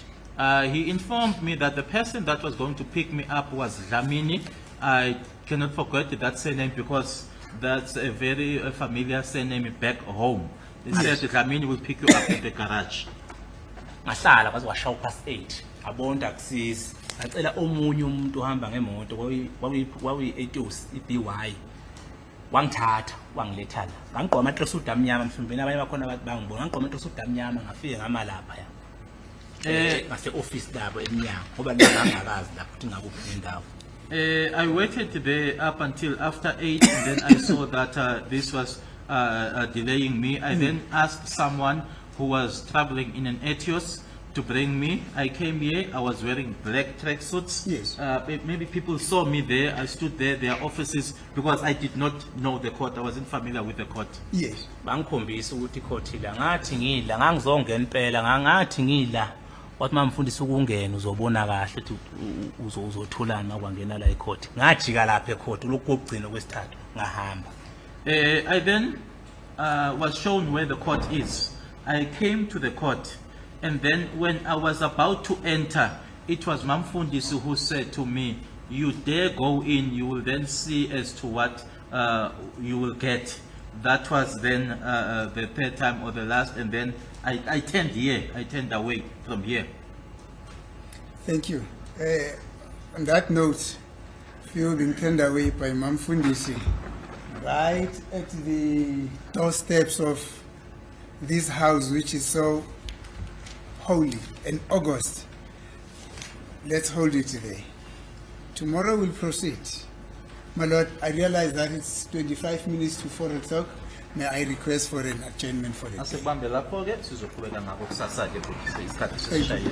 He informed me that the person that was going to pick me up was Dlamini. I cannot forget that surname because that's a very familiar surname back home. He said Dlamini will pick you up at the garage. Ngahlala kwaze washaya past 8 abonda kusiza ngacela omunye umuntu ohamba ngemoto kwakuyi-Ethos iBY wangithatha wangiletha la ngangigqoka amatress udamnyama mhlumbeni abanye bakhona abantu bangibona ngangigqoka amatress udamnyama ngafika ngama lapha ya ngase office labo eminyango ngoba ngangakazi lapho ukuthi ngakuphi indawo. I waited there up until after 8, and then I saw that this was delaying me. I then asked someone who was traveling in an Etios to bring me. I came here, I was wearing black tracksuits. Yes. Maybe people saw me there. I stood there, their offices, because I did not know the court. I wasn't familiar with the court. Yes. bangikhombisa ukuthi ikhothi la ngathi ngidla ngangizongena impela ngathi ngidla wathi mamfundisi ukungena uzobona kahle ukuthi uzothulana makwangena la ikhothi ngajika lapha ekhothi lokugcina kwesithathu ngahamba. I then was shown where the court is. I came to the court, and then when I was about to enter, it was Mamfundisi who said to me, "You dare go in, you will then see as to what you will get." That was then the third time or the last, and then I turned here, I turned away from here. Thank you. On that note, Phil being turned away by Mamfundisi, right at the doorsteps of this house, which is so holy and august. Let's hold it today. Tomorrow we'll proceed. My Lord, I realize that it's 25 minutes to 4 o'clock. May I request for an adjournment for the day? Asekubambe lapho ke sizoqhubeka ngako kusasa ke futhi isikhathi sesishayile.